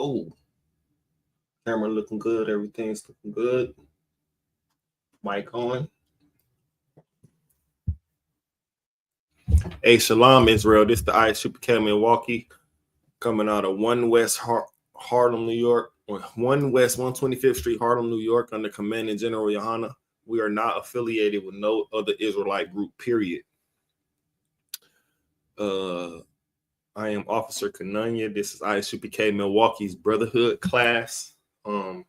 Oh, camera looking good. Everything's looking good. Mic on. Hey, Shalom, Israel. This is the ISUPK Milwaukee coming out of 1 West Harlem, New York, or 1 West 125th Street, Harlem, New York, under Commanding General Yohana. We are not affiliated with no other Israelite group, period. I am Officer Kananya. This is ISUPK Milwaukee's Brotherhood class. And,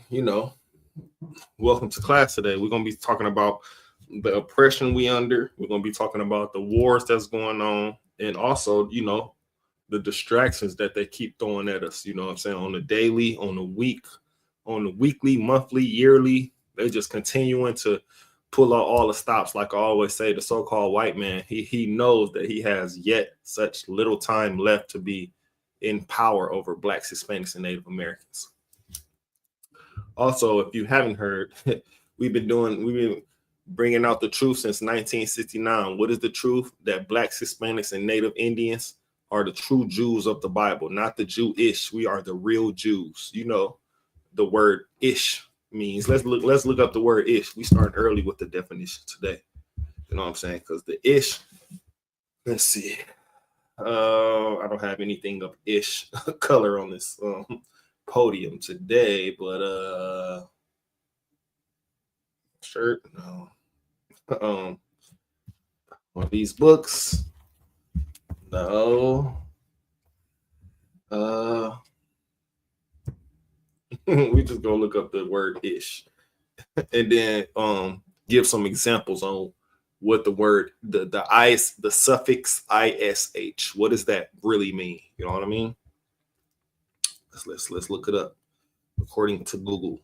you know, welcome to class today. We're going to be talking about the oppression we under. We're going to be talking about the wars that's going on. And also, you know, the distractions that they keep throwing at us, you know what I'm saying, on the daily, on the week, on the weekly, monthly, yearly. They're just continuing to pull out all the stops. Like I always say, the so-called white man, he knows that he has yet such little time left to be in power over Blacks, Hispanics, and Native Americans. Also, if you haven't heard, we've been bringing out the truth since 1969. What is the truth? That Blacks, Hispanics, and Native Indians are the true Jews of the Bible, not the Jewish. We are the real Jews. You know, the word ish means. Let's look up the word ish. We start early with the definition today. You know what I'm saying? Because the ish, let's see. I don't have anything of ish color on this podium today, but shirt, no. One of these books, no. We just go look up the word ish and then give some examples on what the word, the suffix ish, what does that really mean? You know what I mean? Let's look it up according to Google.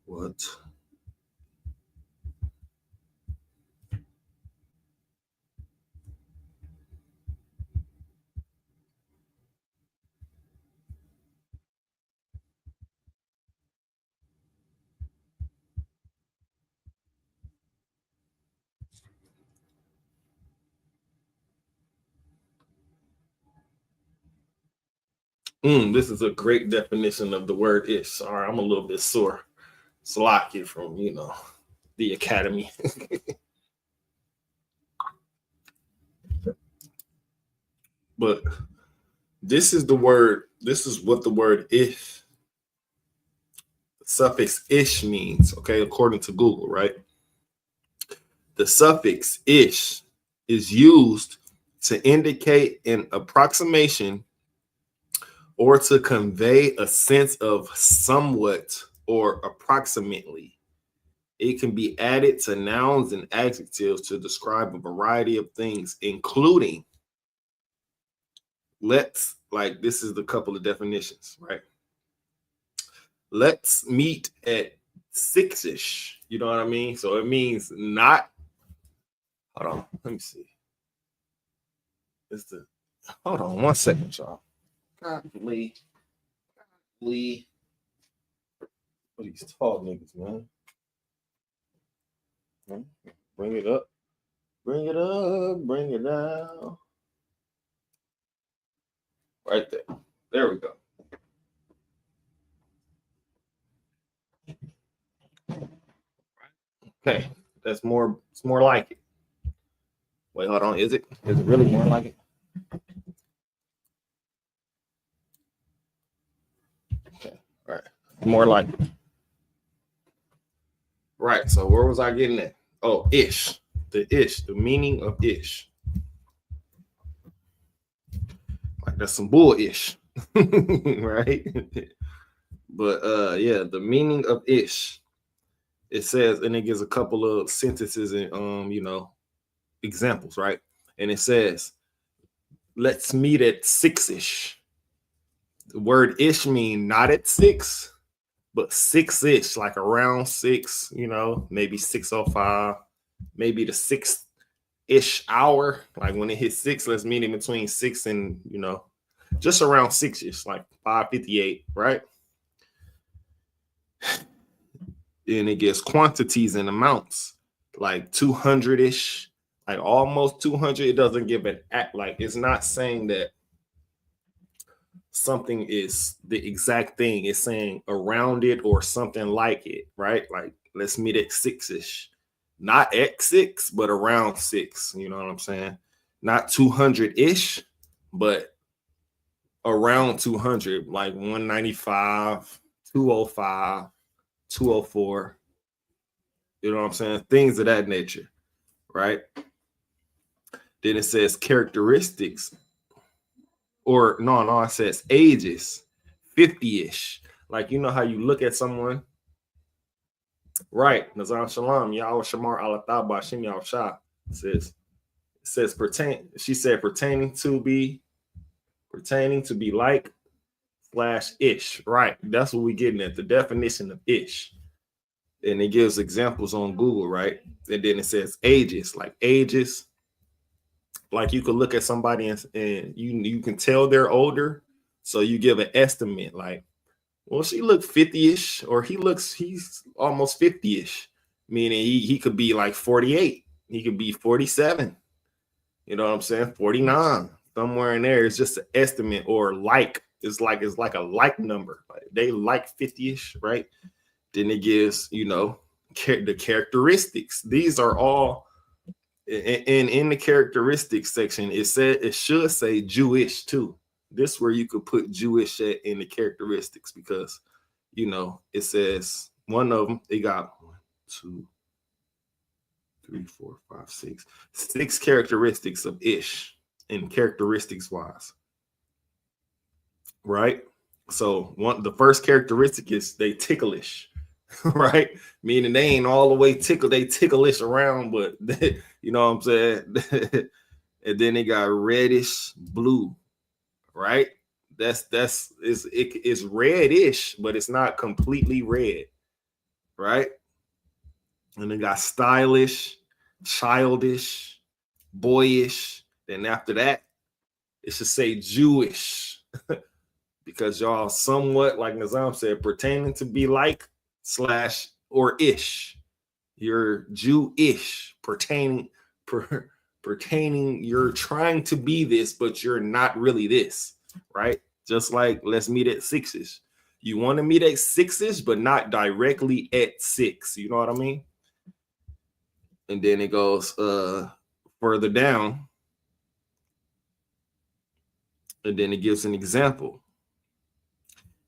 What? This is a great definition of the word ish. Sorry, I'm a little bit sore. Slocky from, you know, the academy. But this is the word, this is what the word ish, the suffix ish means, okay, according to Google, right? The suffix ish is used to indicate an approximation or to convey a sense of somewhat or approximately. It can be added to nouns and adjectives to describe a variety of things, including, this is the couple of definitions, right? Let's meet at 6-ish. You know what I mean? So it means not, hold on, let me see. Hold on 1 second, y'all. Lee. What are these tall niggas, man? Bring it up. Bring it up. Bring it down. Right there. There we go. Okay. That's more. It's more like it. Wait, hold on. Is it really more like it? Okay. All right. More like it. Right. So where was I getting at? Oh, ish. The meaning of ish. Like that's some bull-ish. Right? But yeah, the meaning of ish. It says, and it gives a couple of sentences and you know, examples, right? And it says, let's meet at 6-ish. The word ish mean not at 6, but 6-ish, like around 6, you know, maybe 6:05, maybe the 6-ish hour. Like when it hits 6, let's meet in between 6 and, you know, just around 6-ish, like 5:58, right? And it gives quantities and amounts, like 200-ish, like almost 200. It doesn't give an act, like it's not saying that something is the exact thing. It's saying around it or something like it, right? Like let's meet at 6-ish, not at 6, but around 6. You know what I'm saying? Not 200-ish, but around 200, like 195, 205, 204. You know what I'm saying? Things of that nature, right? Then it says characteristics, or no, it says ages, 50-ish. Like, you know how you look at someone, right? Nazar Shalom, Yahweh Shamar Alataba Shem Yahweh Shah says pertain. She said pertaining to be like / ish. Right. That's what we're getting at. The definition of ish. And it gives examples on Google, right? And then it says ages, like ages. Like you could look at somebody and you can tell they're older. So you give an estimate, like, well, she looked 50-ish, or he's almost 50-ish, meaning he could be like 48. He could be 47. You know what I'm saying? 49, somewhere in there. It's just an estimate, or like it's like a like number. Like they like 50-ish, right? Then it gives, you know, the characteristics. These are all in the characteristics section. It should say Jewish too. This where you could put Jewish in the characteristics, because, you know, it says one of them, they got 1, 2, 3, 4, 5, 6 characteristics of ish, and characteristics wise, right? So the first characteristic is they ticklish, right? Meaning they ain't all the way tickled, they ticklish around, but they, you know what I'm saying? And then they got reddish blue, right? It's reddish, but it's not completely red, right? And they got stylish, childish, boyish. Then after that, it should say Jewish, because y'all somewhat, like Nizam said, pertaining to be like / or ish. You're Jewish, pertaining, you're trying to be this, but you're not really this, right? Just like let's meet at 6-ish. You want to meet at 6-ish, but not directly at 6. You know what I mean? And then it goes further down, and then it gives an example.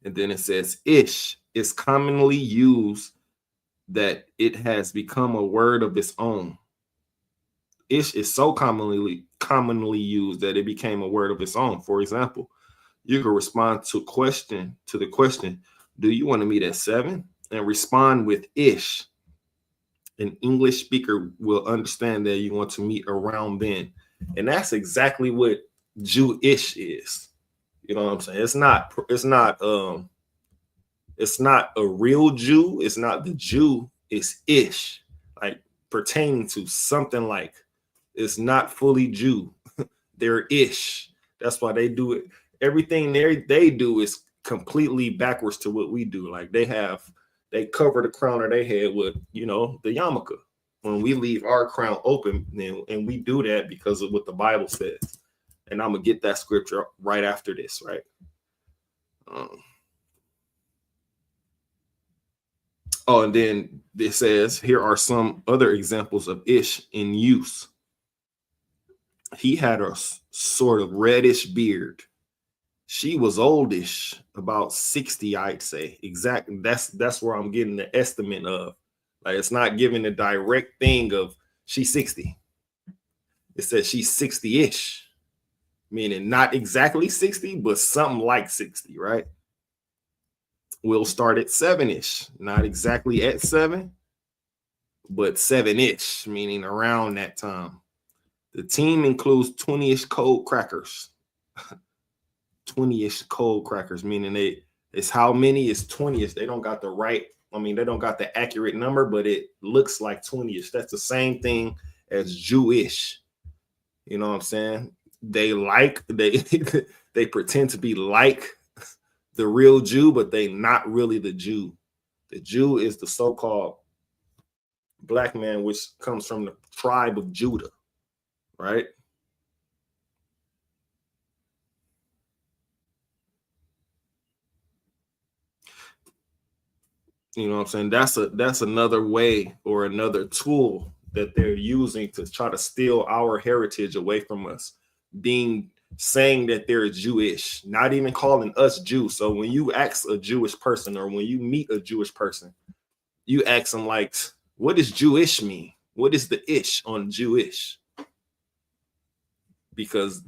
And then it says ish is commonly used that it has become a word of its own. Ish is so commonly used that it became a word of its own. For example, you can respond to the question, do you want to meet at 7? And respond with ish. An English speaker will understand that you want to meet around then. And that's exactly what Jewish is. You know what I'm saying? It's not a real Jew. It's not the Jew. It's ish, like pertaining to something like. It's not fully Jew. They're ish. That's why they do it. Everything they do is completely backwards to what we do. Like they cover the crown of their head with, you know, the yarmulke. When we leave our crown open, and we do that because of what the Bible says. And I'm gonna get that scripture right after this, right? And then it says, here are some other examples of ish in use. He had a sort of reddish beard. She was oldish, about 60, I'd say. Exactly. That's where I'm getting the estimate of. Like, it's not giving the direct thing of she's 60. It says she's 60-ish, meaning not exactly 60, but something like 60, right? We'll start at 7-ish, not exactly at 7, but 7-ish, meaning around that time. The team includes 20-ish cold crackers. 20-ish cold crackers, meaning it's how many is 20-ish. They don't got the right, they don't got the accurate number, but it looks like 20-ish. That's the same thing as Jewish. You know what I'm saying? They they pretend to be like the real Jew, but they not really the Jew. The Jew is the so-called black man, which comes from the tribe of Judah. right? You know what I'm saying? That's another way or another tool that they're using to try to steal our heritage away from us. Being saying that they're Jewish, not even calling us Jews. So when you ask a Jewish person or when you meet a Jewish person, you ask them like, what does Jewish mean? What is the ish on Jewish? Because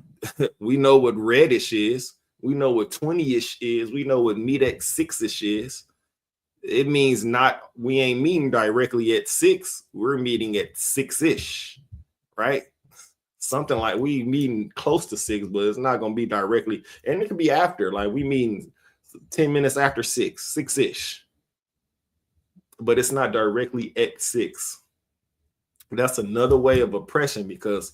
we know what reddish is, we know what 20-ish is, we know what Medex 6-ish is. It means not, we ain't meeting directly at 6, we're meeting at 6-ish, right? Something like we meeting close to 6, but it's not gonna be directly, and it could be after, like we meeting 10 minutes after 6-ish, but it's not directly at 6. That's another way of oppression, because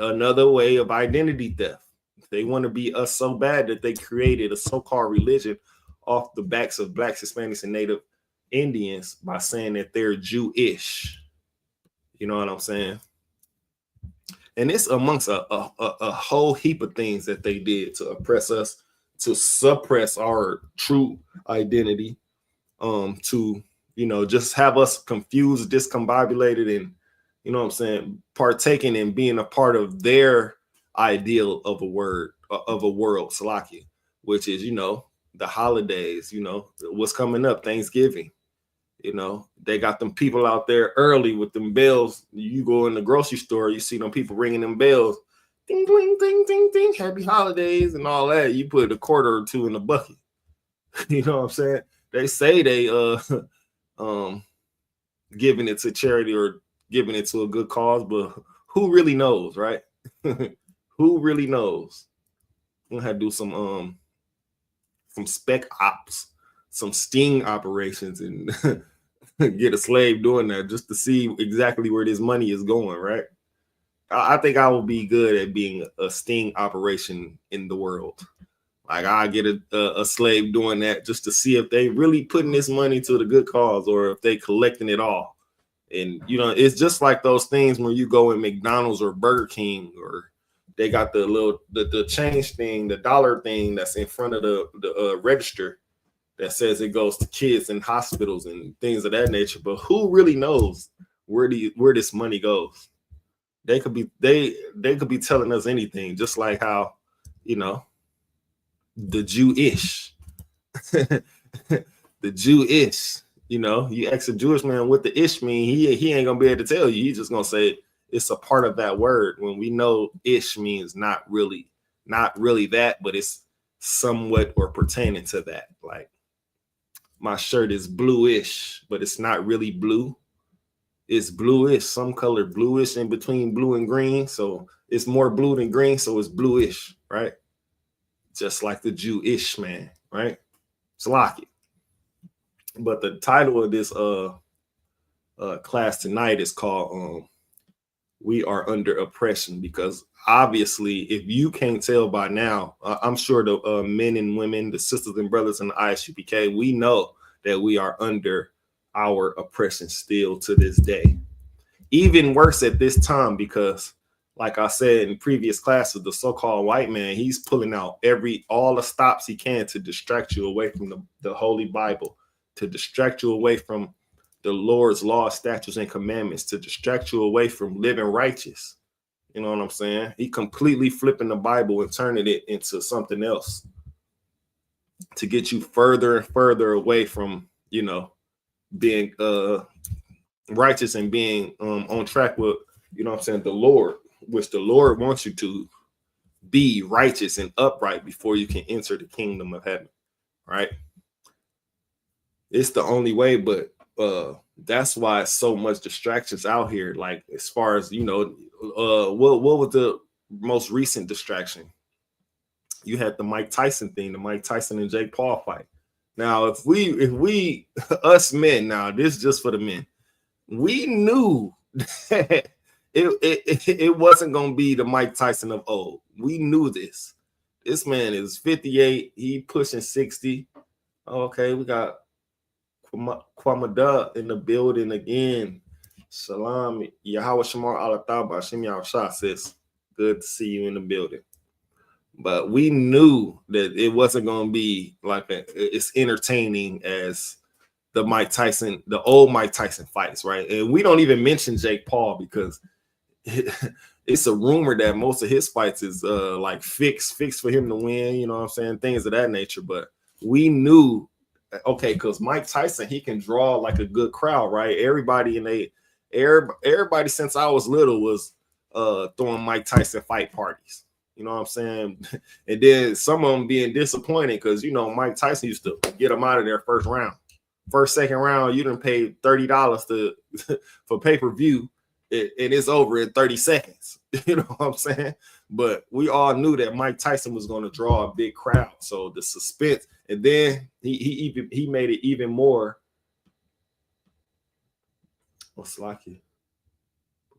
another way of identity theft. They want to be us so bad that they created a so-called religion off the backs of Blacks, Hispanics, and Native Indians by saying that they're Jewish. You know what I'm saying? And it's amongst a whole heap of things that they did to oppress us, to suppress our true identity, to, you know, just have us confused, discombobulated, and, you know what I'm saying, partaking in being a part of their ideal of a world, Salakia, which is, you know, the holidays, you know, what's coming up, Thanksgiving. You know, they got them people out there early with them bells. You go in the grocery store, you see them people ringing them bells. Ding, ding, ding, ding, ding. Happy holidays and all that. You put a quarter or two in the bucket. You know what I'm saying? They say they giving it to charity or giving it to a good cause, but who really knows, right? Who really knows? We're gonna have to do some spec ops, some sting operations, and get a slave doing that just to see exactly where this money is going, right? I think I will be good at being a sting operation in the world. Like I get a slave doing that just to see if they really putting this money to the good cause or if they collecting it all. And you know, it's just like those things when you go in McDonald's or Burger King, or they got the little the change thing, the dollar thing that's in front of the register that says it goes to kids in hospitals and things of that nature. But who really knows where this money goes? They could be telling us anything, just like how, you know, the Jewish, the Jewish. You know, you ask a Jewish man what the ish mean, he ain't gonna be able to tell you. He's just gonna say it's a part of that word. When we know ish means not really that, but it's somewhat or pertaining to that. Like my shirt is bluish, but it's not really blue. It's bluish, some color bluish in between blue and green. So it's more blue than green, so it's bluish, right? Just like the Jewish man, right? It's Slocky. But the title of this class tonight is called We Are Under Oppression, because obviously, if you can't tell by now, I'm sure the men and women, the sisters and brothers in the ISUPK, we know that we are under our oppression still to this day. Even worse at this time, because like I said in previous classes, the so-called white man, he's pulling out all the stops he can to distract you away from the Holy Bible, to distract you away from the Lord's law, statutes, and commandments, to distract you away from living righteous. You know what I'm saying? He completely flipping the Bible and turning it into something else to get you further and further away from, you know, being righteous and being on track with, you know what I'm saying, the Lord, which the Lord wants you to be righteous and upright before you can enter the kingdom of heaven, right? It's the only way, but that's why so much distractions out here. Like as far as, you know, what was the most recent distraction? You had the Mike Tyson thing, the Mike Tyson and Jake Paul fight. Now, if we us men, now this is just for the men, we knew that it wasn't gonna be the Mike Tyson of old. We knew this. This man is 58, he pushing 60. Okay, we got Kwamada in the building again. Shalom, Yahweh Shamar Alataba, Shem Yahweh sis. Good to see you in the building. But we knew that it wasn't going to be like it's entertaining as the old Mike Tyson fights, right? And we don't even mention Jake Paul because it's a rumor that most of his fights is like fixed for him to win, you know what I'm saying? Things of that nature. But we knew, okay, because Mike Tyson, he can draw like a good crowd, right? Everybody since I was little was throwing Mike Tyson fight parties. You know what I'm saying? And then some of them being disappointed because, you know, Mike Tyson used to get them out of there first round. First, second round, you done paid $30 for pay-per-view, and it's over in 30 seconds. You know what I'm saying? But we all knew that Mike Tyson was going to draw a big crowd. So the suspense, and then he made it even more. What's like it?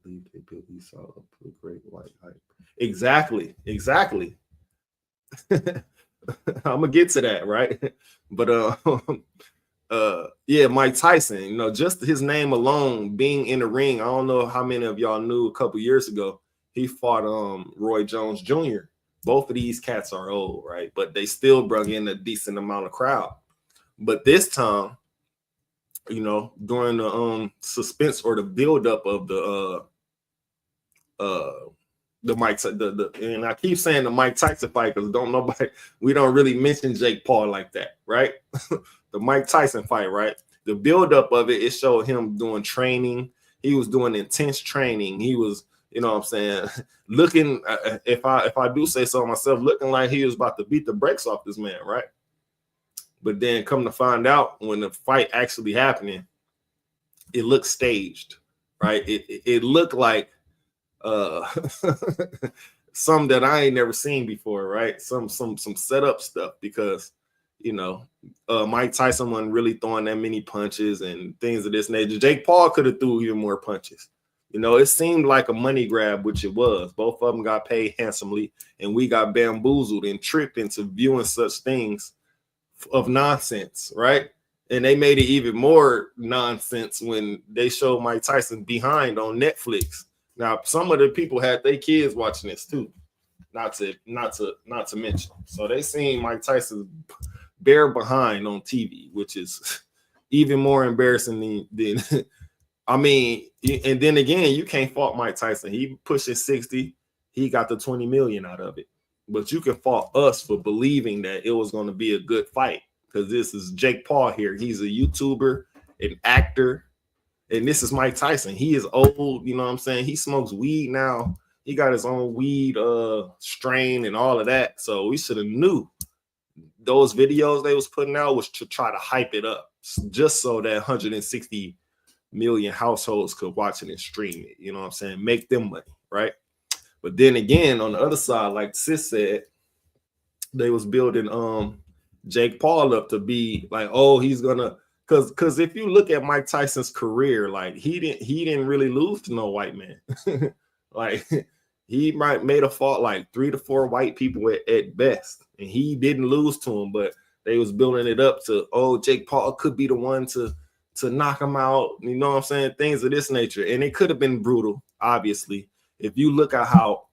Believe they built Esau up to a great white hype. Exactly. I'm gonna get to that, right? But yeah, Mike Tyson, you know, just his name alone being in the ring. I don't know how many of y'all knew a couple years ago he fought Roy Jones Jr. Both of these cats are old, right? But they still brought in a decent amount of crowd. But this time, you know, during the suspense or the buildup of the Mike, and I keep saying the Mike Tyson fight because we don't really mention Jake Paul like that, right? The Mike Tyson fight, right? The buildup of it showed him doing training. He was doing intense training. He was, you know what I'm saying, looking, if I do say so myself, looking like he was about to beat the brakes off this man, right? But then come to find out when the fight actually happening, it looked staged, right? It looked like some that I ain't never seen before, right? Some setup stuff because, you know, Mike Tyson wasn't really throwing that many punches and things of this nature. Jake Paul could have threw even more punches. You know, it seemed like a money grab, which it was. Both of them got paid handsomely, and we got bamboozled and tricked into viewing such things of nonsense, right? And they made it even more nonsense when they showed Mike Tyson behind on Netflix. Now, some of the people had their kids watching this too, not to mention. So they seen Mike Tyson bare behind on TV, which is even more embarrassing than I mean, and then again, you can't fault Mike Tyson. He pushing 60, he got the 20 million out of it. But you can fault us for believing that it was going to be a good fight because this is Jake Paul here. He's a YouTuber, an actor, and this is Mike Tyson. He is old, you know what I'm saying? He smokes weed now. He got his own weed strain and all of that. So we should have knew those videos they was putting out was to try to hype it up just so that 160 million households could watch it and stream it. You know what I'm saying? Make them money, right? But then again, on the other side, like Sis said, they was building Jake Paul up to be like, oh, he's gonna because if you look at Mike Tyson's career, like he didn't really lose to no white man. Like he might made a fought like 3 to 4 white people at best, and he didn't lose to him, but they was building it up to, oh, Jake Paul could be the one to knock him out, you know what I'm saying? Things of this nature. And it could have been brutal, obviously. If you look at how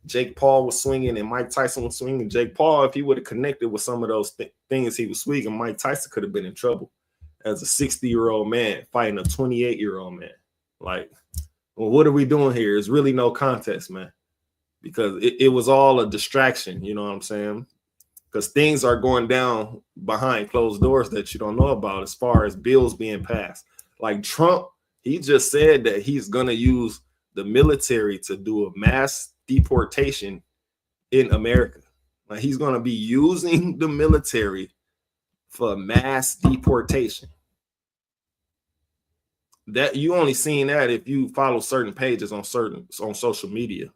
Jake Paul was swinging and Mike Tyson was swinging, Jake Paul, if he would have connected with some of those things he was swinging, Mike Tyson could have been in trouble as a 60-year-old man fighting a 28-year-old man. Like, well, what are we doing here? It's really no contest, man, because it was all a distraction, you know what I'm saying? Because things are going down behind closed doors that you don't know about as far as bills being passed. Like Trump, he just said that he's going to use the military to do a mass deportation in America. Like he's going to be using the military for mass deportation. That you only seen that if you follow certain pages on social media.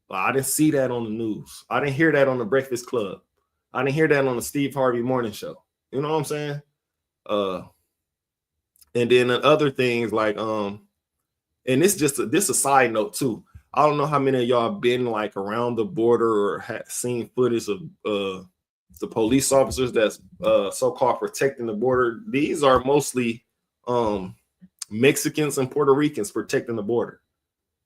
I didn't see that on the news. I didn't hear that on the Breakfast Club. I didn't hear that on the Steve Harvey Morning Show. You know what I'm saying? And then other things like and this a side note too. I don't know how many of y'all been like around the border or had seen footage of the police officers that's so-called protecting the border. These are mostly Mexicans and Puerto Ricans protecting the border.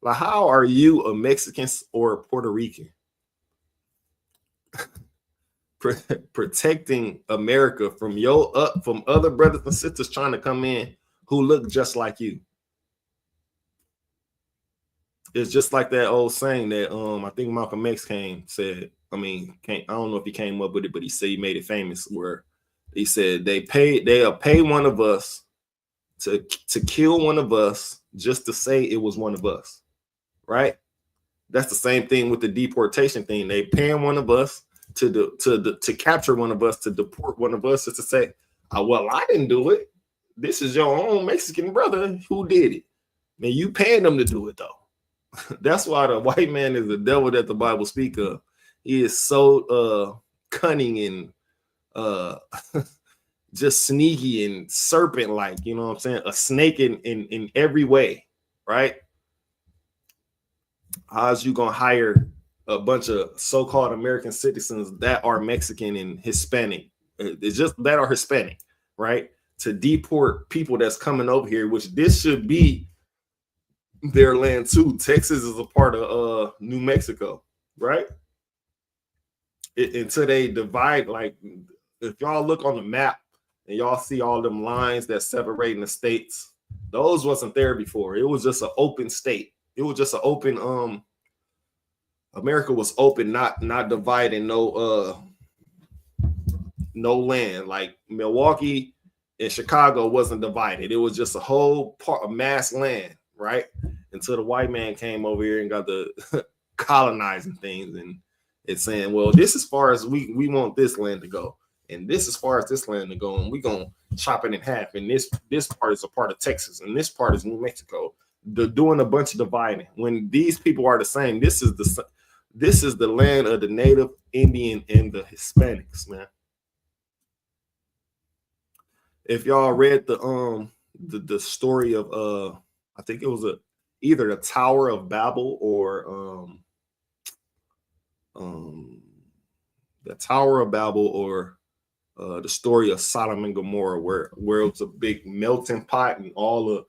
Like, how are you a Mexican or a Puerto Rican protecting America from from other brothers and sisters trying to come in who look just like you? It's just like that old saying that I think Malcolm X said. I don't know if he came up with it, but he said he made it famous, where he said they'll pay one of us to kill one of us just to say it was one of us, right? That's the same thing with the deportation thing. They paying one of us to capture one of us, to deport one of us, just to say, oh, well, I didn't do it. This is your own Mexican brother who did it. Man, you paying them to do it though. That's why the white man is the devil that the Bible speak of. He is so cunning and just sneaky and serpent like, you know what I'm saying? A snake in every way, right? How's you gonna hire a bunch of so-called American citizens that are Mexican and Hispanic? It's just that are Hispanic, right? To deport people that's coming over here, which this should be their land too. Texas is a part of New Mexico, right? Until they divide, like if y'all look on the map and y'all see all them lines that separating the states, those wasn't there before. It was just an open state. It was just an open America was open, not dividing no land. Like Milwaukee and Chicago wasn't divided. It was just a whole part of mass land, right? Until the white man came over here and got the colonizing things, and it's saying, well, this as far as we want this land to go, and this as far as this land to go, and we're gonna chop it in half, and this part is a part of Texas, and this part is New Mexico. They're doing a bunch of dividing when these people are the same. This is the land of the Native Indian and the Hispanics, man. If y'all read the story of I think it was either the Tower of Babel or the Tower of Babel or the story of Sodom and Gomorrah, where it was a big melting pot and all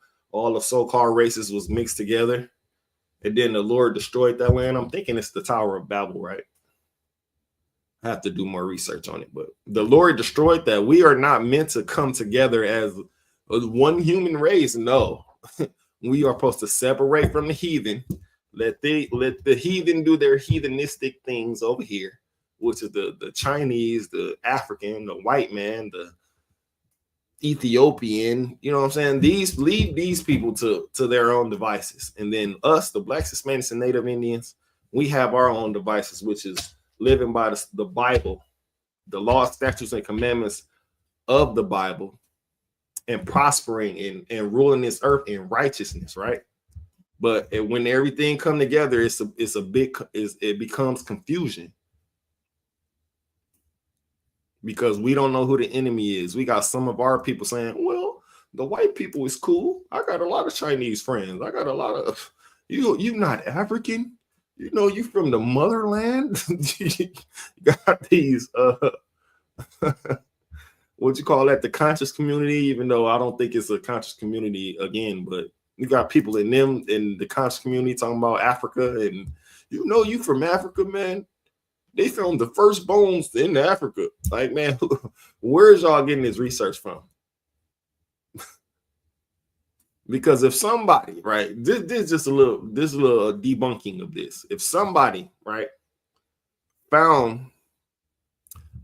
the so-called races was mixed together, and then the Lord destroyed that land. I'm thinking it's the Tower of Babel, right? I have to do more research on it, but the Lord destroyed that. We are not meant to come together as one human race. No, we are supposed to separate from the heathen. Let the heathen do their heathenistic things over here, which is the Chinese, the African, the white man, the Ethiopian. You know what I'm saying? Leave these people to their own devices, and then us, the Blacks, Hispanics, and Native Indians, we have our own devices, which is living by the Bible, the law, statutes, and commandments of the Bible, and prospering and ruling this earth in righteousness, right? But when everything come together, it becomes confusion, because we don't know who the enemy is. We got some of our people saying, well, the white people is cool. I got a lot of Chinese friends. I got a lot of you not African. You know, you from the motherland. You got these what you call that, the conscious community, even though I don't think it's a conscious community again, but you got people in the conscious community talking about Africa, and you from Africa, man. They found the first bones in Africa. Like, man, where's y'all getting this research from? Because if somebody, right, this is just a little debunking of this. If somebody, right, found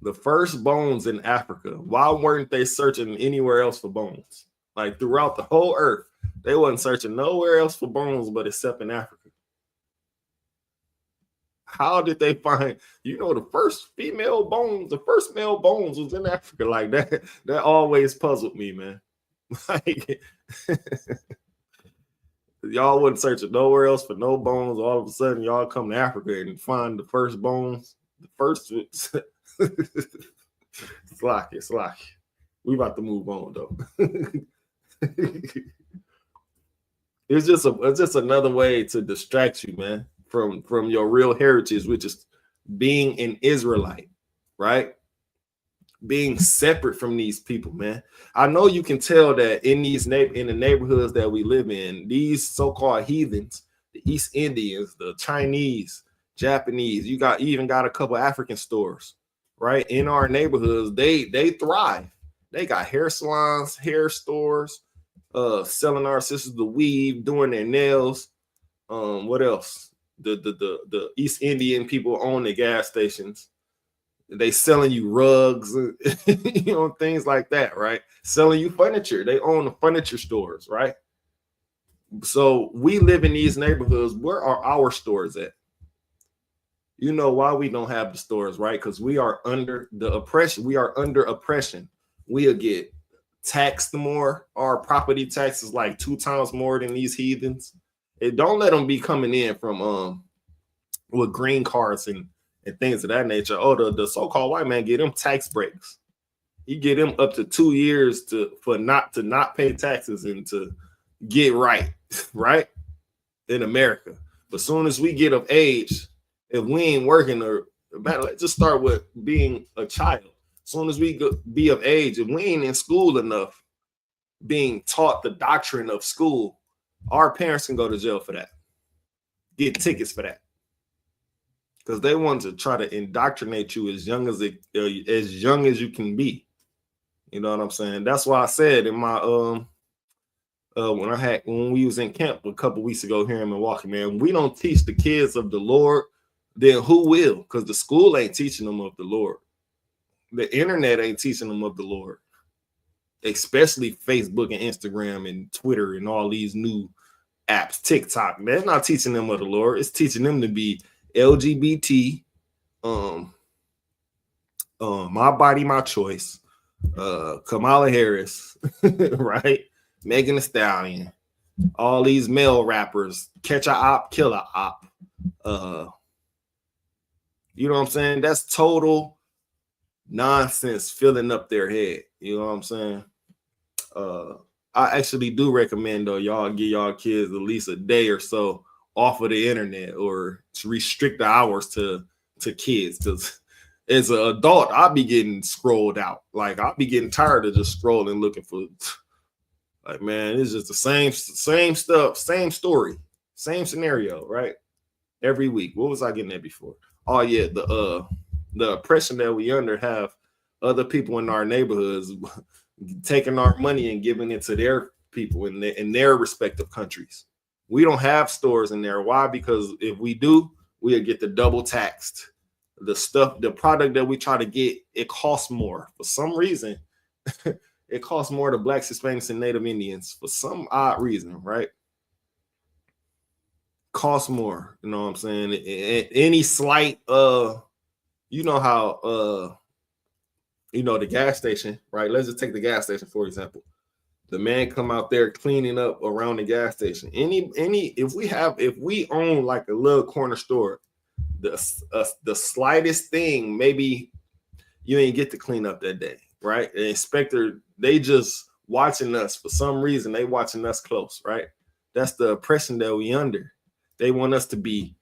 the first bones in Africa, why weren't they searching anywhere else for bones? Like throughout the whole earth, they wasn't searching nowhere else for bones but except in Africa. How did they find, the first male bones was in Africa? Like that always puzzled me, man. Like, y'all wasn't searching nowhere else for no bones. All of a sudden, y'all come to Africa and find the first bones. The first, Slacky. We about to move on though. It's just another way to distract you, man, from your real heritage, which is being an Israelite, right? Being separate from these people, man. I know you can tell that in the neighborhoods that we live in, these so-called heathens, the East Indians, the Chinese, Japanese. You even got a couple African stores, right? In our neighborhoods, they thrive. They got hair salons, hair stores, selling our sisters the weave, doing their nails. What else? The East Indian people own the gas stations. They selling you rugs, you know, things like that, right? Selling you furniture. They own the furniture stores, right? So we live in these neighborhoods. Where are our stores at? You know why we don't have the stores, right? Because we are under the oppression. We are under oppression. We'll get taxed more. Our property tax is like 2 times more than these heathens. And don't let them be coming in from with green cards and things of that nature. Oh, the so-called white man get them tax breaks. You get them up to 2 years to not pay taxes and to get right, right? In America. But as soon as we get of age, if we ain't working, or let's just start with being a child. As soon as we be of age, if we ain't in school enough, being taught the doctrine of school, our parents can go to jail for that. Get tickets for that. Because they want to try to indoctrinate you as young as you can be. You know what I'm saying? That's why I said in my when we was in camp a couple weeks ago here in Milwaukee, man, we don't teach the kids of the Lord, then who will? Because the school ain't teaching them of the Lord. The internet ain't teaching them of the Lord, especially Facebook and Instagram and Twitter and all these new apps, TikTok. They're not teaching them of the Lord. It's teaching them to be LGBT, my body, my choice, Kamala Harris, right? Megan Thee Stallion, all these male rappers, catch a op, kill a op. You know what I'm saying? That's total nonsense filling up their head. You know what I'm saying? I actually do recommend though, y'all give y'all kids at least a day or so off of the internet, or to restrict the hours to kids, because as an adult, I'll be getting scrolled out. Like I'll be getting tired of just scrolling looking for, like, man, it's just the same stuff, same story, same scenario, right? Every week. What was I getting at before? Oh yeah, the oppression that we under have other people in our neighborhoods taking our money and giving it to their people in their respective countries. We don't have stores in there. Why? Because if we do, we'll get the double taxed. The product that we try to get, it costs more. For some reason, it costs more to Blacks, Hispanics, and Native Indians for some odd reason, right? Costs more. You know what I'm saying? Any slight, you know how, the gas station, right? Let's just take the gas station, for example. The man come out there cleaning up around the gas station. If we own like a little corner store, the slightest thing, maybe you ain't get to clean up that day, right? The inspector, they just watching us for some reason. They watching us close, right? That's the oppression that we under. They want us to be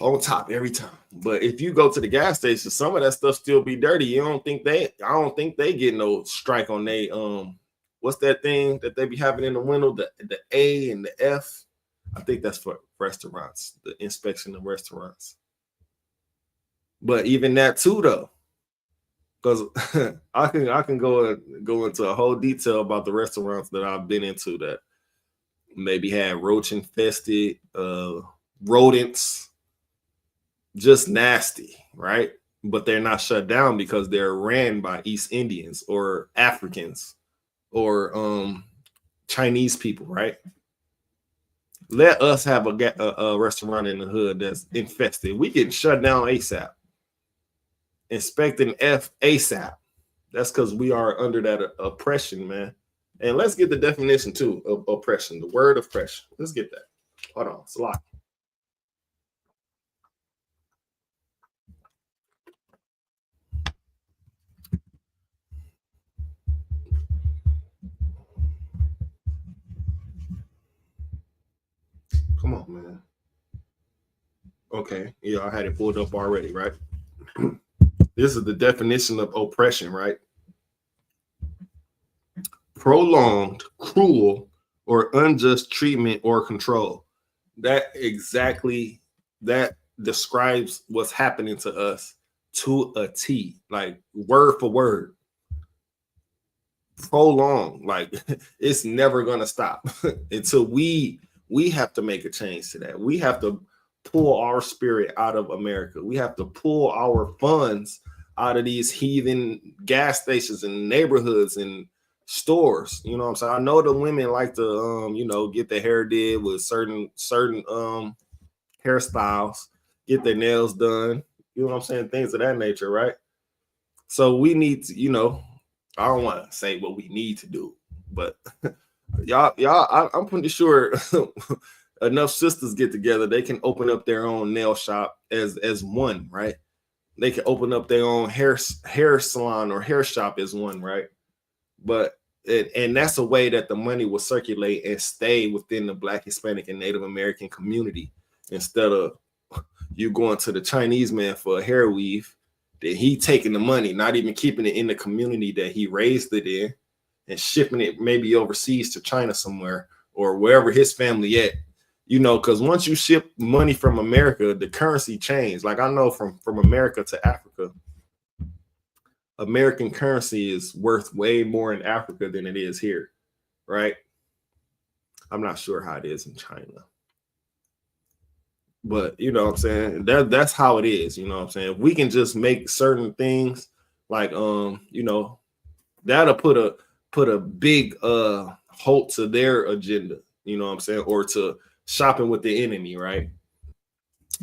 on top every time. But if you go to the gas station, some of that stuff still be dirty. I don't think they get no strike on they what's that thing that they be having in the window, the A and the F. I think that's for restaurants, the inspection of restaurants. But even that too, though, because I can go into a whole detail about the restaurants that I've been into that maybe had roach infested, rodents, just nasty, right? But they're not shut down because they're ran by East Indians or Africans or Chinese people, right? Let us have a restaurant in the hood that's infested. We get shut down ASAP. Inspecting F ASAP. That's because we are under that oppression, man. And let's get the definition too of oppression. The word oppression. Let's get that. Hold on, it's a lot. Come on, man. Okay, yeah, I had it pulled up already, right? This is the definition of oppression, right? Prolonged, cruel, or unjust treatment or control. that describes what's happening to us to a T, like word for word. Prolonged, like it's never gonna stop until we have to make a change to that. We have to pull our spirit out of America. We have to pull our funds out of these heathen gas stations and neighborhoods and stores. You know what I'm saying? I know the women like to get their hair did with certain hairstyles, get their nails done, you know what I'm saying? Things of that nature, right? So we need to, I don't want to say what we need to do, but I'm pretty sure enough sisters get together, they can open up their own nail shop as one, right? They can open up their own hair salon or hair shop as one, right? But and that's a way that the money will circulate and stay within the Black, Hispanic, and Native American community, instead of you going to the Chinese man for a hair weave, that he taking the money, not even keeping it in the community that he raised it in, and shipping it maybe overseas to China somewhere or wherever his family at. Because once you ship money from America, the currency changed. Like I know from America to Africa, American currency is worth way more in Africa than it is here, right? I'm not sure how it is in China. But you know what I'm saying? That's how it is, you know what I'm saying? If we can just make certain things like that'll put a big halt to their agenda, you know what I'm saying? Or to shopping with the enemy, right?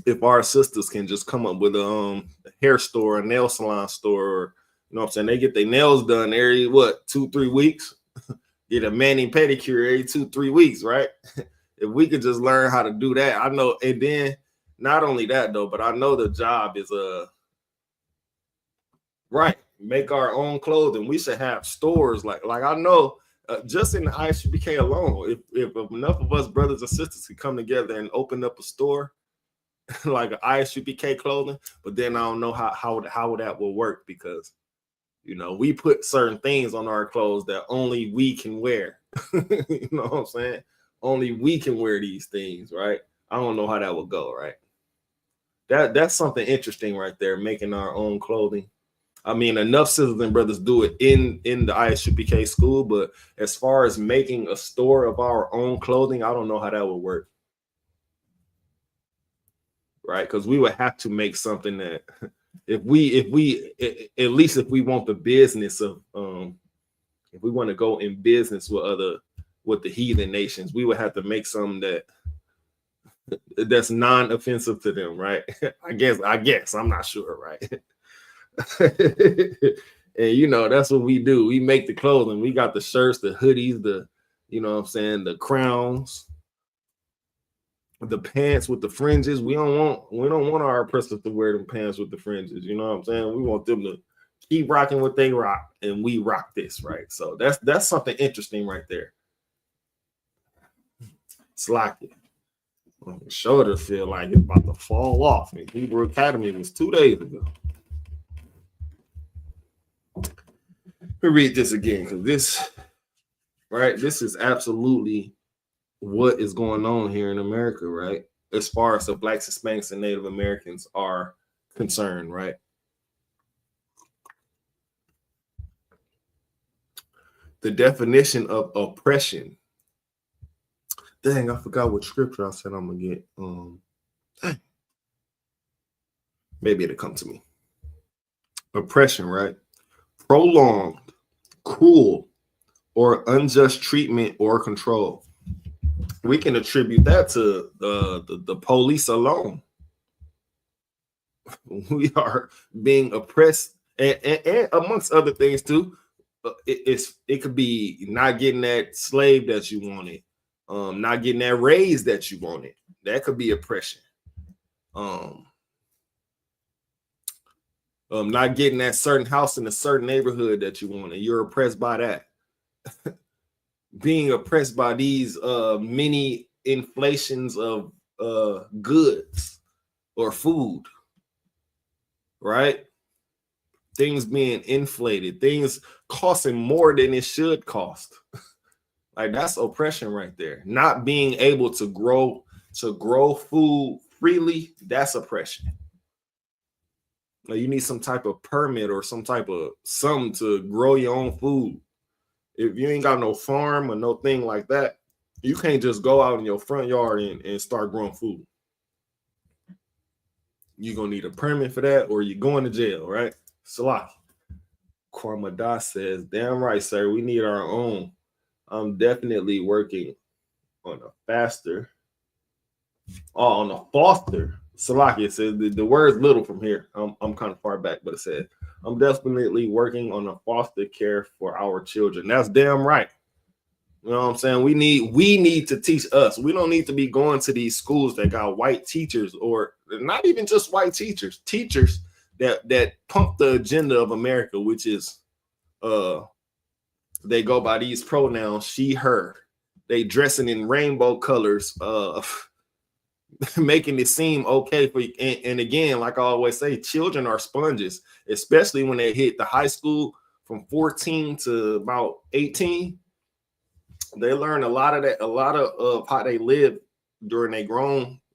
If our sisters can just come up with a hair store, a nail salon store, or you know what I'm saying, they get their nails done every 2-3 weeks, get a mani pedicure every 2-3 weeks, right? If we could just learn how to do that, I know. And then not only that though, but I know the job is right, make our own clothing. We should have stores like I know just in the ISUPK alone, if enough of us brothers and sisters could come together and open up a store like an ISUPK clothing, but then I don't know how that will work, because we put certain things on our clothes that only we can wear. You know what I'm saying? Only we can wear these things, right? I don't know how that will go, right? That's something interesting right there, making our own clothing. I mean, enough sisters and brothers do it in the ISUPK school, but as far as making a store of our own clothing, I don't know how that would work, right? Because we would have to make something that if we at least if we want the business of if we want to go in business with the heathen nations, we would have to make something that's non-offensive to them, right? I guess I'm not sure, right? And that's what we do. We make the clothing. We got the shirts, the hoodies, the what I'm saying, the crowns, the pants with the fringes. We don't want our oppressors to wear them pants with the fringes. You know what I'm saying? We want them to keep rocking what they rock, and we rock this, right? So that's something interesting right there. It's like it. My shoulder feel like it's about to fall off. And Hebrew Academy was 2 days ago. Let me read this again, because this is absolutely what is going on here in America, right? As far as the Blacks, Hispanics, and Native Americans are concerned, right? The definition of oppression. Dang, I forgot what scripture I said I'm gonna get. Maybe it'll come to me. Oppression, right? Prolonged, cruel, or unjust treatment or control. We can attribute that to the police alone. We are being oppressed, and amongst other things too. It could be not getting that slave that you wanted, not getting that raise that you wanted. That could be oppression. Not getting that certain house in a certain neighborhood that you wanted. You're oppressed by that. Being oppressed by these many inflations of goods or food, right? Things being inflated, things costing more than it should cost. Like, that's oppression right there. Not being able to grow to grow food freely, that's oppression. Now, you need some type of permit or some type of something to grow your own food. If you ain't got no farm or no thing like that, you can't just go out in your front yard and start growing food. You're going to need a permit for that, or you're going to jail, right? Salaki. Kormada says, damn right, sir. We need our own. I'm definitely working on a faster. Oh, on a foster. Salaki says the word's little from here. I'm kind of far back, but it said, I'm definitely working on a foster care for our children. That's damn right. You know what I'm saying? We need to teach us. We don't need to be going to these schools that got white teachers, or not even just white teachers that pump the agenda of America, which is they go by these pronouns, she, her. They dressing in rainbow colors, making it seem okay for you. And again, like I always say, children are sponges, especially when they hit the high school from 14 to about 18. They learn a lot of that, a lot of how they live during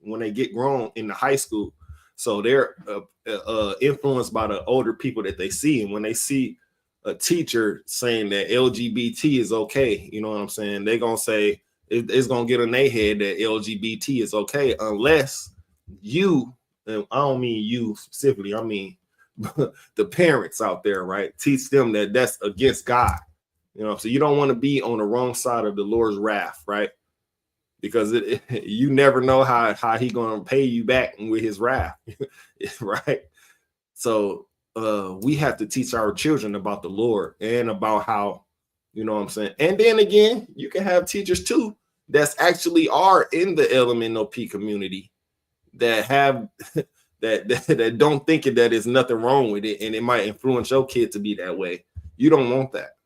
when they get grown in the high school. So they're influenced by the older people that they see. And when they see a teacher saying that LGBT is okay, you know what I'm saying? They're going to say, it's going to get in their head that LGBT is okay, unless you, and I don't mean you specifically, I mean the parents out there, right? Teach them that that's against God. You know, so you don't want to be on the wrong side of the Lord's wrath, right? Because you never know how he going to pay you back with his wrath, right? So we have to teach our children about the Lord and about how, you know what I'm saying? And then again, you can have teachers too that's actually are in the LMNOP community that have that don't think that there's nothing wrong with it, and it might influence your kid to be that way. You don't want that.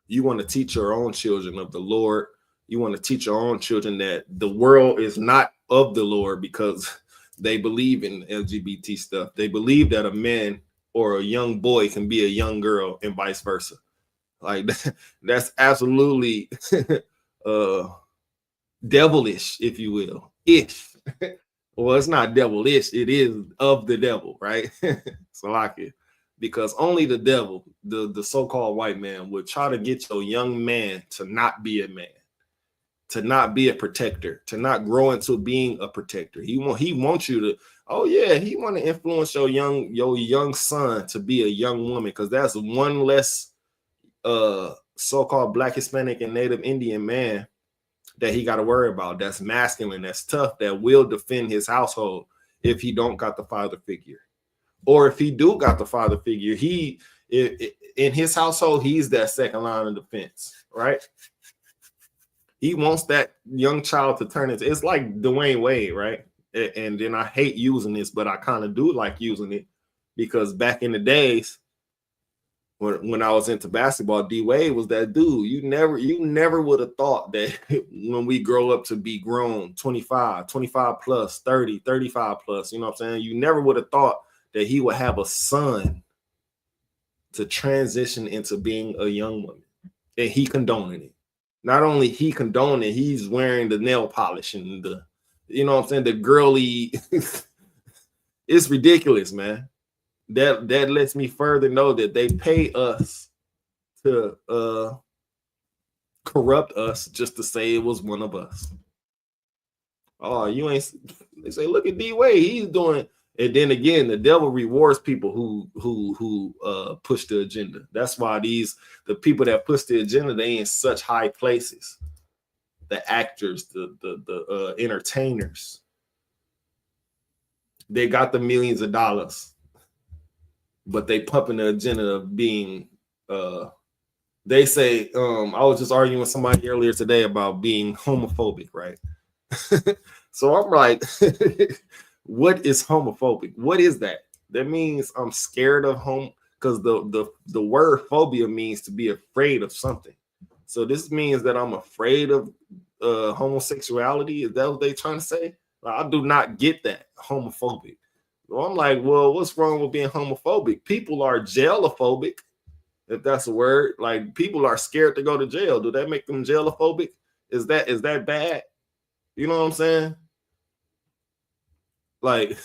You want to teach your own children of the Lord. You want to teach your own children that the world is not of the Lord because they believe in LGBT stuff. They believe that a man or a young boy can be a young girl and vice versa. Like that's absolutely devilish, if you will. Ish. Well, it's not devilish. It is of the devil, right? So like it. Because only the devil, the so-called white man, would try to get your young man to not be a man, to not be a protector, to not grow into being a protector. He wants you to, oh yeah, he want to influence your young son to be a young woman, because that's one less so-called Black, Hispanic, and Native Indian man that he got to worry about. That's masculine, that's tough, that will defend his household if he don't got the father figure. Or if he do got the father figure, in his household, he's that second line of defense, right? He wants that young child to turn into, it's like Dwayne Wade, right? And then I hate using this, but I kind of do like using it, because back in the days when I was into basketball, D Wade was that dude. You never would have thought that when we grow up to be grown, 25 plus, 30, 35 plus, you know what I'm saying? You never would have thought that he would have a son to transition into being a young woman, and he condoning it. Not only he condoning it, he's wearing the nail polish and the, you know what I'm saying, the girly. It's ridiculous, man. That lets me further know that they pay us to corrupt us just to say it was one of us. Oh, you ain't. They say, look at D Wade, he's doing. And then again, the devil rewards people who push the agenda. That's why the people that push the agenda, they in such high places. The actors, the entertainers, they got the millions of dollars, but they pumping the agenda of being. They say, I was just arguing with somebody earlier today about being homophobic, right? So I'm like. What is homophobic? What is that? That means I'm scared of because the word phobia means to be afraid of something. So this means that I'm afraid of homosexuality. Is that what they're trying to say? I do not get that, homophobic. So I'm like, well, what's wrong with being homophobic? People are jailophobic, if that's a word. Like, people are scared to go to jail. Do that make them jailophobic? Is that bad? You know what I'm saying? Like,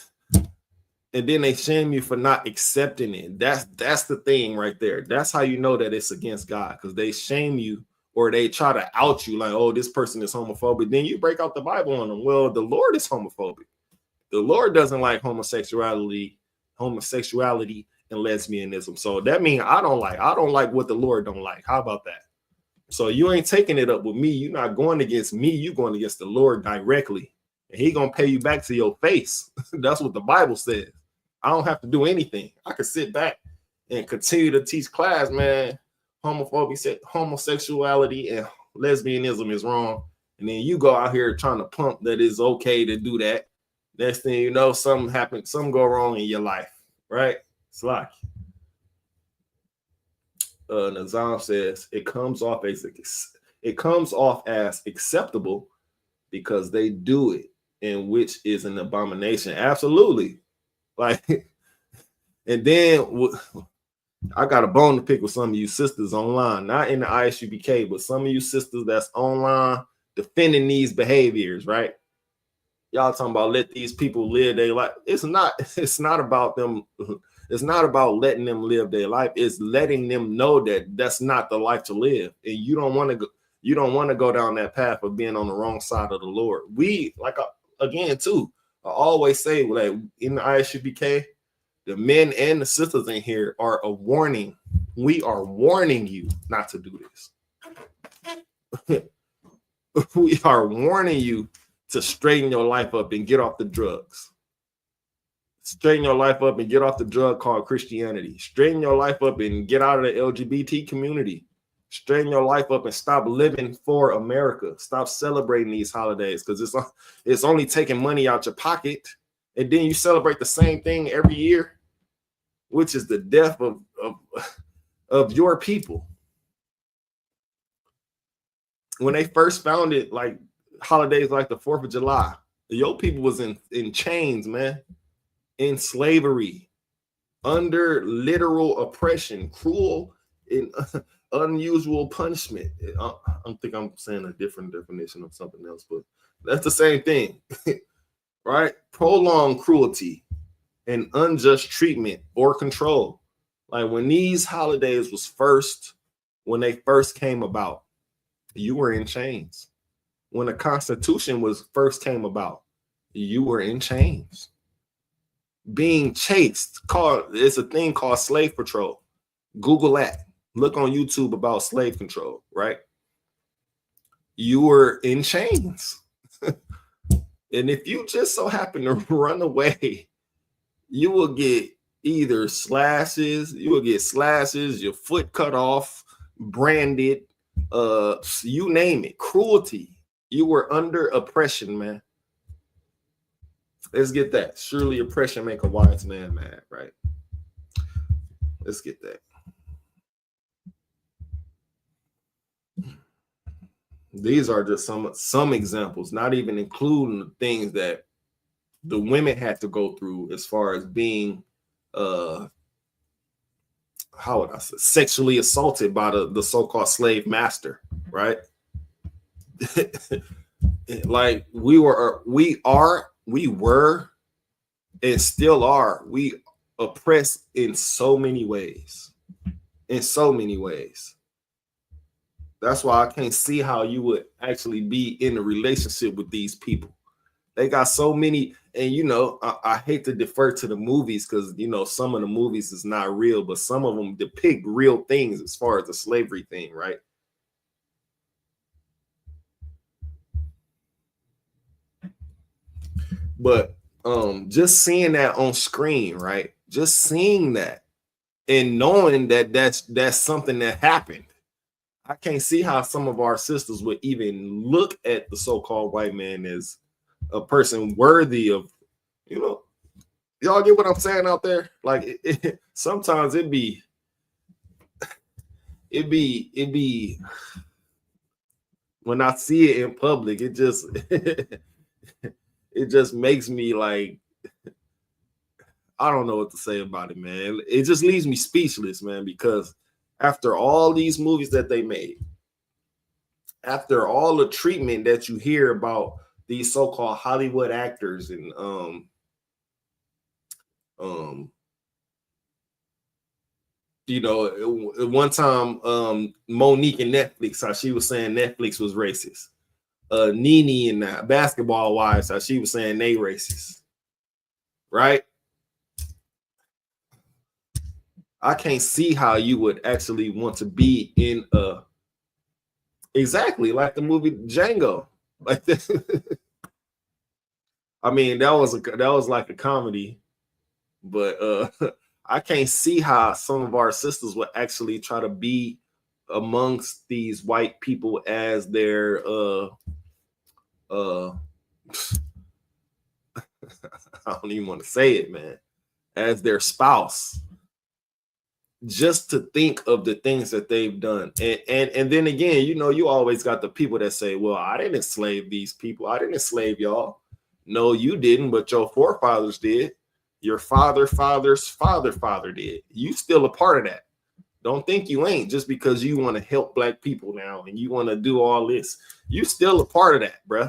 and then they shame you for not accepting it. That's the thing right there. That's how you know that it's against God, because they shame you or they try to out you like, oh, this person is homophobic. Then you break out the Bible on them. Well, the Lord is homophobic. The Lord doesn't like homosexuality and lesbianism. So that means I don't like what the Lord don't like. How about that? So you ain't taking it up with me. You're not going against me. You're going against the Lord directly. And he going to pay you back to your face. That's what the Bible says. I don't have to do anything. I can sit back and continue to teach class, man. Homophobia, homosexuality, and lesbianism is wrong. And then you go out here trying to pump that it's okay to do that. Next thing you know, something happens, something go wrong in your life, right? It's like Nazam says it comes off as acceptable because they do it, and which is an abomination. Absolutely. Like, and then I got a bone to pick with some of you sisters online, not in the ISUPK, but some of you sisters that's online defending these behaviors, right? Y'all talking about let these people live their life. It's not about them. It's not about letting them live their life. It's letting them know that that's not the life to live. And you don't want to go down that path of being on the wrong side of the Lord. We, like, again, too, I always say, like, in the ISUPK, the men and the sisters in here are a warning. We are warning you not to do this. We are warning you to straighten your life up and get off the drugs. Straighten your life up and get off the drug called Christianity. Straighten your life up and get out of the LGBT community. Straighten your life up and stop living for America. Stop celebrating these holidays, because it's only taking money out your pocket. And then you celebrate the same thing every year, which is the death of your people. When they first founded, like, holidays like the 4th of July, your people was in chains, man, in slavery, under literal oppression, cruel and unusual punishment. I think I'm saying a different definition of something else, but that's the same thing. Right? Prolonged cruelty and unjust treatment or control. Like, when these holidays when they first came about, you were in chains. When the Constitution first came about, you were in chains. Being chased, it's a thing called slave patrol. Google that. Look on YouTube about slave control, right? You were in chains. And if you just so happen to run away, you will get either slashes, your foot cut off, branded, you name it, cruelty. You were under oppression, man. Let's get that. Surely oppression make a wise man mad, right? Let's get that. These are just some examples, not even including the things that the women had to go through as far as being how would I say, sexually assaulted by the so-called slave master, right? Like, we were and still are, we oppressed in so many ways. That's why I can't see how you would actually be in a relationship with these people. They got so many, and I hate to defer to the movies, because some of the movies is not real, but some of them depict real things as far as the slavery thing, right? But just seeing that on screen, right? Just seeing that and knowing that that's something that happened. I can't see how some of our sisters would even look at the so-called white man as a person worthy of, y'all get what I'm saying out there? Like, sometimes it be when I see it in public, it just it just makes me like, I don't know what to say about it, man. It just leaves me speechless, man, because after all these movies that they made, after all the treatment that you hear about these so-called Hollywood actors and you know, at one time, Monique and Netflix, how she was saying Netflix was racist. Nene and Basketball Wives, how she was saying they racist. Right? I can't see how you would actually want to be in a exactly like the movie Django. Like this. I mean, that was like a comedy, but I can't see how some of our sisters would actually try to be amongst these white people as their I don't even want to say it, man, as their spouse. Just to think of the things that they've done. And then again, you know, you always got the people that say, well, I didn't enslave these people. I didn't enslave y'all. No, you didn't, but your forefathers did. Your father did. You still a part of that. Don't think you ain't just because you want to help black people now and you want to do all this. You still a part of that, bro.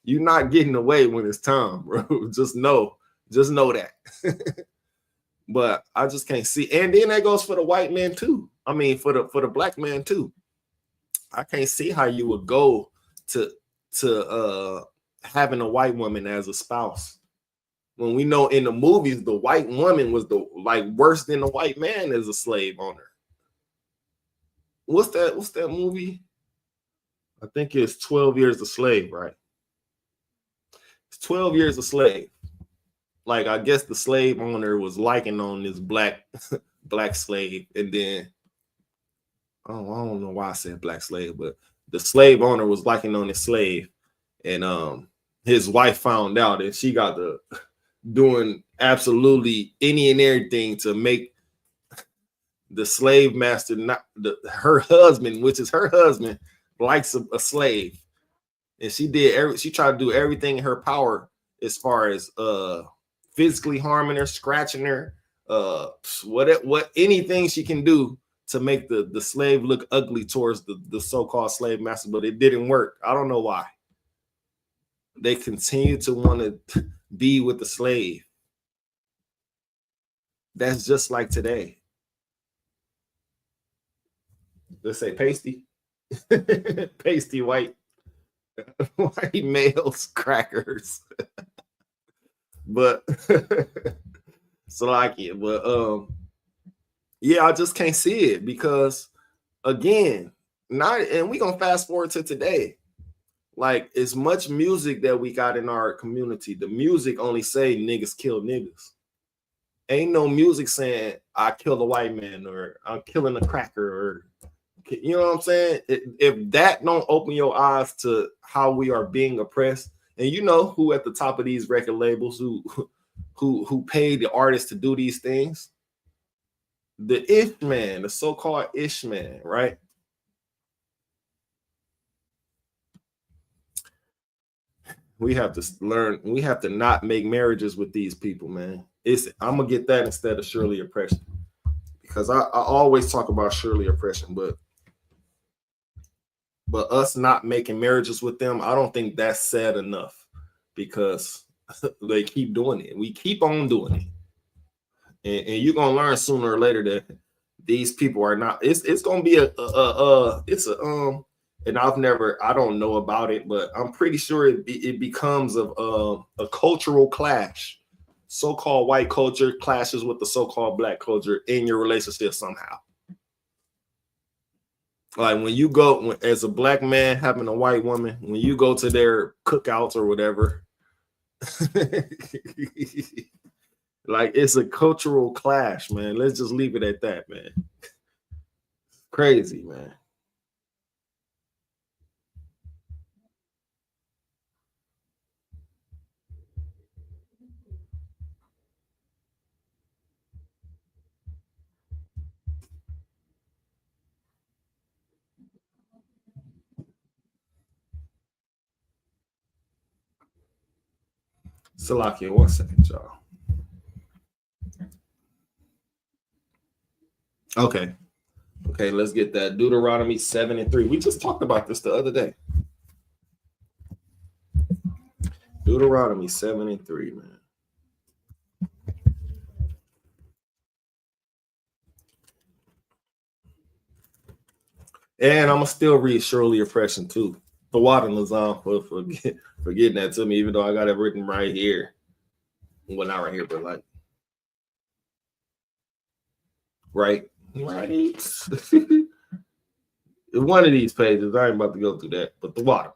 You're not getting away when it's time, bro. Just know that. But I just can't see. And then that goes for the white man too. I mean, for the black man too. I can't see how you would go to having a white woman as a spouse when we know in the movies the white woman was the like worse than the white man as a slave owner. What's that movie? I think it's 12 Years a Slave, right? It's 12 Years a Slave. Like, I guess the slave owner was liking on this black slave, and then I don't know why I said black slave, but the slave owner was liking on his slave, and his wife found out, and she got to doing absolutely any and everything to make the slave master not her husband, which is her husband, likes a slave, and she tried to do everything in her power as far as physically harming her, scratching her, what anything she can do to make the slave look ugly towards the so-called slave master, but it didn't work. I don't know why. They continue to want to be with the slave. That's just like today. Let's say pasty. Pasty white males crackers. But Salakia, but yeah, I just can't see it because again, and we're gonna fast forward to today. Like, as much music that we got in our community, the music only say niggas kill niggas. Ain't no music saying I killed a white man or I'm killing a cracker, or you know what I'm saying? If that don't open your eyes to how we are being oppressed. And you know who at the top of these record labels who paid the artists to do these things? The ish man, the so-called ish man, right? We have to learn. We have to not make marriages with these people, man. I'm gonna get that instead of Shirley oppression, because I always talk about Shirley oppression, but us not making marriages with them, I don't think that's sad enough, because they keep doing it. We keep on doing it, and you're gonna learn sooner or later that these people are not. It's gonna be and I don't know about it, but I'm pretty sure it becomes a cultural clash. So-called white culture clashes with the so-called black culture in your relationship somehow. Like when you go as a black man having a white woman, when you go to their cookouts or whatever, like it's a cultural clash, man. Let's just leave it at that, man. Crazy, man. Salakia, 1 second, y'all. Okay, let's get that. Deuteronomy 7:3. We just talked about this the other day. Deuteronomy 7:3, man. And I'm gonna still read Surely Oppression too. The water Lazan for getting that to me, even though I got it written right here. Well, not right here, but like right. One of these pages. I ain't about to go through that, but the water.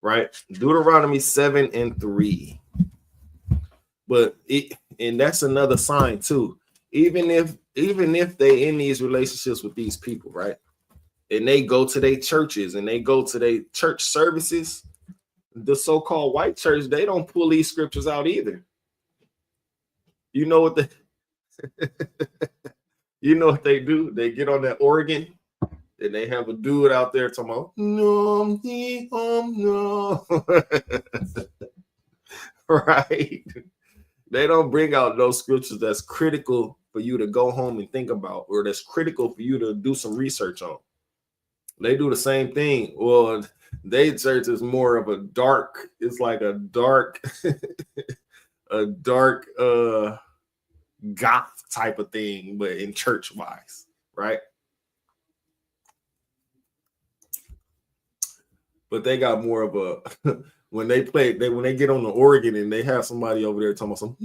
Right? Deuteronomy 7:3. But and that's another sign too. Even if they in these relationships with these people, right? And they go to their churches and they go to their church services, the so-called white church, they don't pull these scriptures out either. You know what you know what they do? They get on that organ and they have a dude out there talking about no, no. Right? They don't bring out those scriptures that's critical for you to go home and think about, or that's critical for you to do some research on. They do the same thing. Well, they church is more of a dark, it's like a dark, a dark goth type of thing, but in church wise, right? But they got more of a when they get on the organ and they have somebody over there talking about some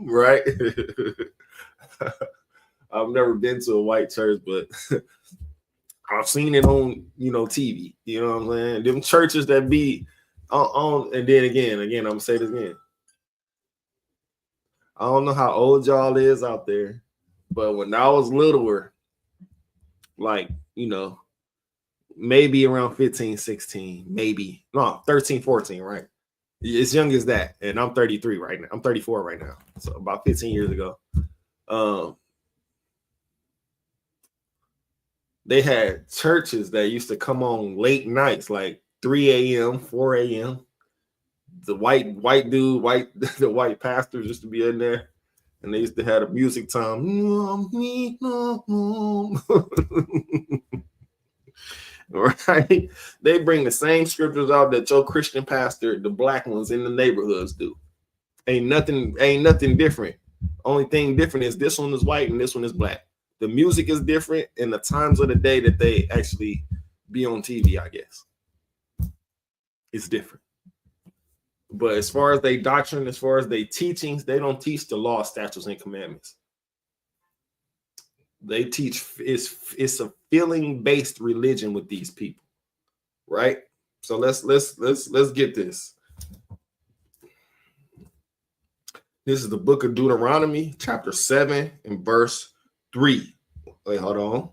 right. I've never been to a white church, but I've seen it on TV. You know what I'm saying? Them churches that be on and then again, I'm gonna say this again. I don't know how old y'all is out there, but when I was littler, like maybe around 15, 16, maybe no 13, 14, right? As young as that, and I'm 33 right now. I'm 34 right now, so about 15 years ago. They had churches that used to come on late nights, like 3 a.m., 4 a.m. The white dude, the white pastors used to be in there, and they used to have a music time. Right? They bring the same scriptures out that your Christian pastor, the black ones in the neighborhoods, do. Ain't nothing different. Only thing different is this one is white and this one is black. The music is different, and the times of the day that they actually be on TV, I guess, it's different. But as far as they doctrine, as far as they teachings, they don't teach the law, statutes, and commandments. They teach it's a feeling-based religion with these people, right? So let's get this. This is the book of Deuteronomy, chapter 7 and verse 3. Wait, hold on.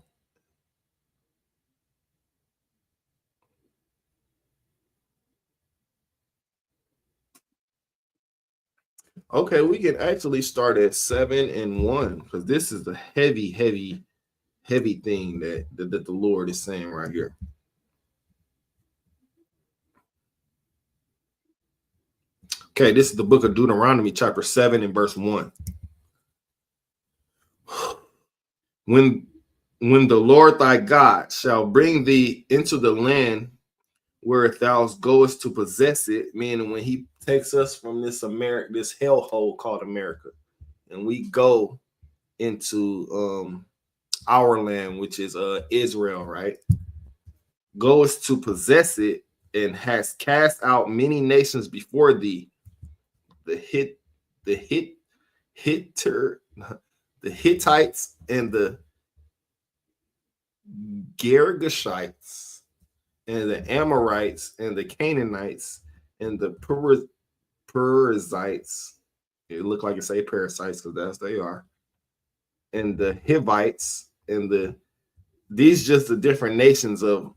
Okay, we can actually start at 7 and 1 because this is the heavy thing that the Lord is saying right here. Okay, this is the book of Deuteronomy, chapter 7 and verse 1. When the Lord thy God shall bring thee into the land where thou goest to possess it, meaning when he takes us from this hellhole called America, and we go into our land, which is Israel, right? Goest to possess it, and has cast out many nations before thee, the Hittites and the Girgashites and the Amorites and the Canaanites and the Perizzites. It looked like it say parasites because that's they are. And the Hivites and these just the different nations of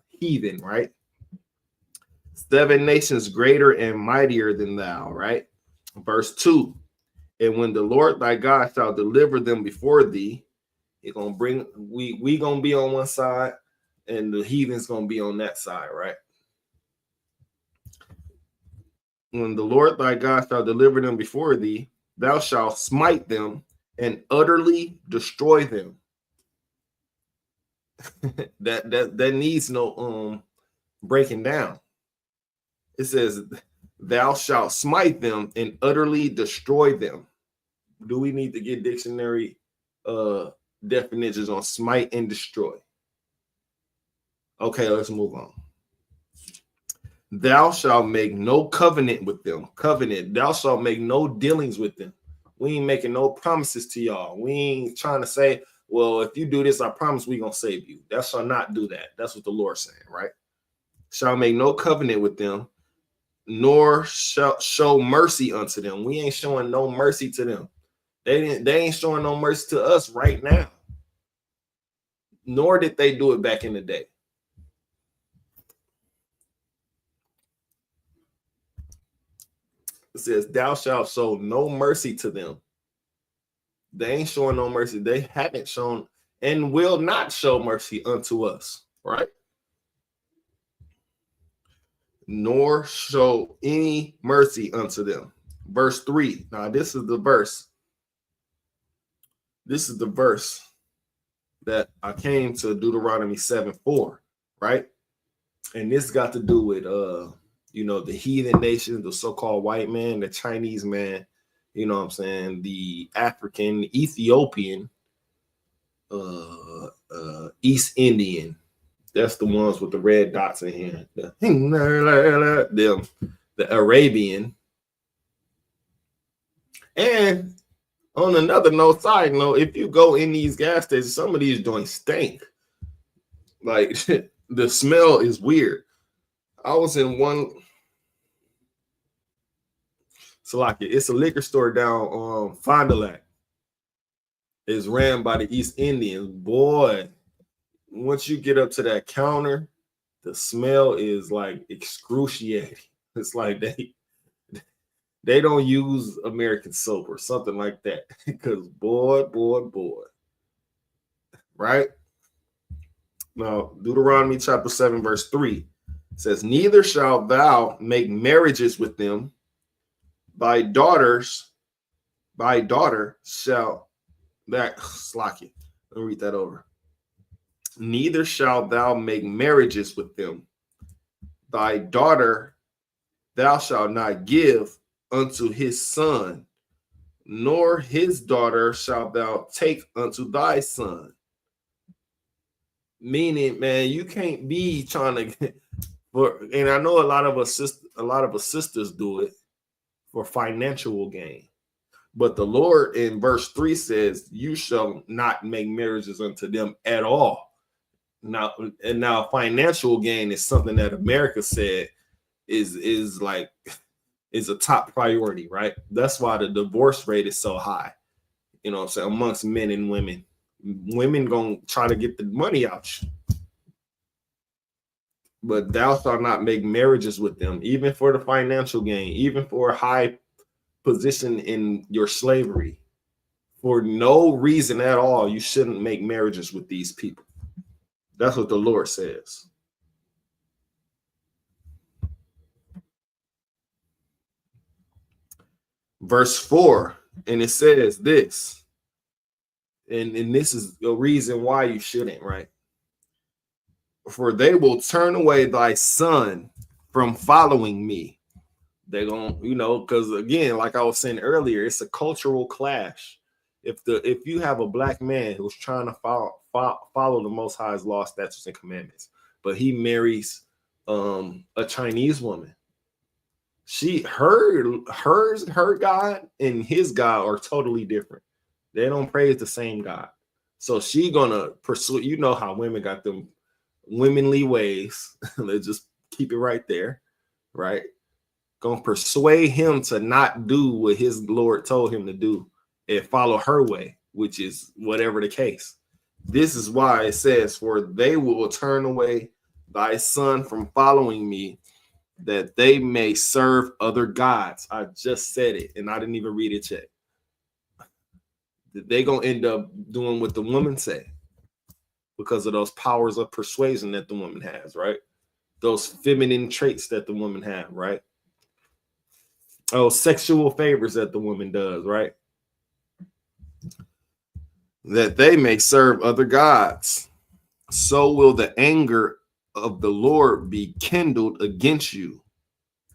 heathen, right? 7 nations greater and mightier than thou, right? Verse 2. And when the Lord thy God shall deliver them before thee, it's gonna bring we gonna be on one side and the heathen's gonna be on that side, right? When the Lord thy God shall deliver them before thee, thou shalt smite them and utterly destroy them. that needs no breaking down. It says, thou shalt smite them and utterly destroy them. Do we need to get dictionary definitions on smite and destroy? Okay, let's move on. Thou shalt make no covenant with them. Covenant. Thou shalt make no dealings with them. We ain't making no promises to y'all. We ain't trying to say, well, if you do this, I promise we gonna save you. Thou shalt not do that. That's what the Lord's saying, right? Shall make no covenant with them, nor shall show mercy unto them. We ain't showing no mercy to them. They ain't showing no mercy to us right now. Nor did they do it back in the day. It says, thou shalt show no mercy to them. They ain't showing no mercy. They haven't shown and will not show mercy unto us, right? Nor show any mercy unto them. Verse 3. Now, this is the verse. This is the verse that I came to Deuteronomy 7:4, right? And this got to do with the heathen nations, the so-called white man, the Chinese man, you know what I'm saying, the African, Ethiopian, East Indian. That's the ones with the red dots in here. The Arabian. And on another note, side note, if you go in these gas stations, some of these joints stink. Like the smell is weird. I was in one. It's a liquor store down on Fond du Lac. It's ran by the East Indians. Boy, once you get up to that counter, the smell is like excruciating. It's like they don't use American soap or something like that. Because boy. Right? Now, Deuteronomy chapter 7, verse 3 says, neither shalt thou make marriages with them. Thy daughter shall that slacky. Let me read that over. Neither shalt thou make marriages with them. Thy daughter thou shalt not give unto his son, nor his daughter shalt thou take unto thy son. Meaning, man, you can't be trying to get and I know a lot of us sisters do it for financial gain. But the Lord in verse 3 says, you shall not make marriages unto them at all. Now financial gain is something that America said is a top priority, right? That's why the divorce rate is so high, you know what I'm saying, amongst men and women. Women gonna try to get the money out you. But thou shalt not make marriages with them, even for the financial gain, even for a high position in your slavery. For no reason at all, you shouldn't make marriages with these people. That's what the Lord says. Verse 4, and it says this, and this is the reason why you shouldn't, right? For they will turn away thy son from following me. They're going to, because again, like I was saying earlier, it's a cultural clash. If you have a black man who's trying to follow the Most High's law, statutes, and commandments, but he marries a Chinese woman, her God and his God are totally different. They don't praise the same God. So she gonna pursue, how women got them womanly ways. Let's just keep it right there, right? Gonna persuade him to not do what his Lord told him to do and follow her way, which is whatever the case. This is why it says, for they will turn away thy son from following me, that they may serve other gods. I just said it, and I didn't even read it yet. They gonna end up doing what the woman said because of those powers of persuasion that the woman has, right? Those feminine traits that the woman have, right? Oh, sexual favors that the woman does, right? That they may serve other gods. So will the anger of the Lord be kindled against you,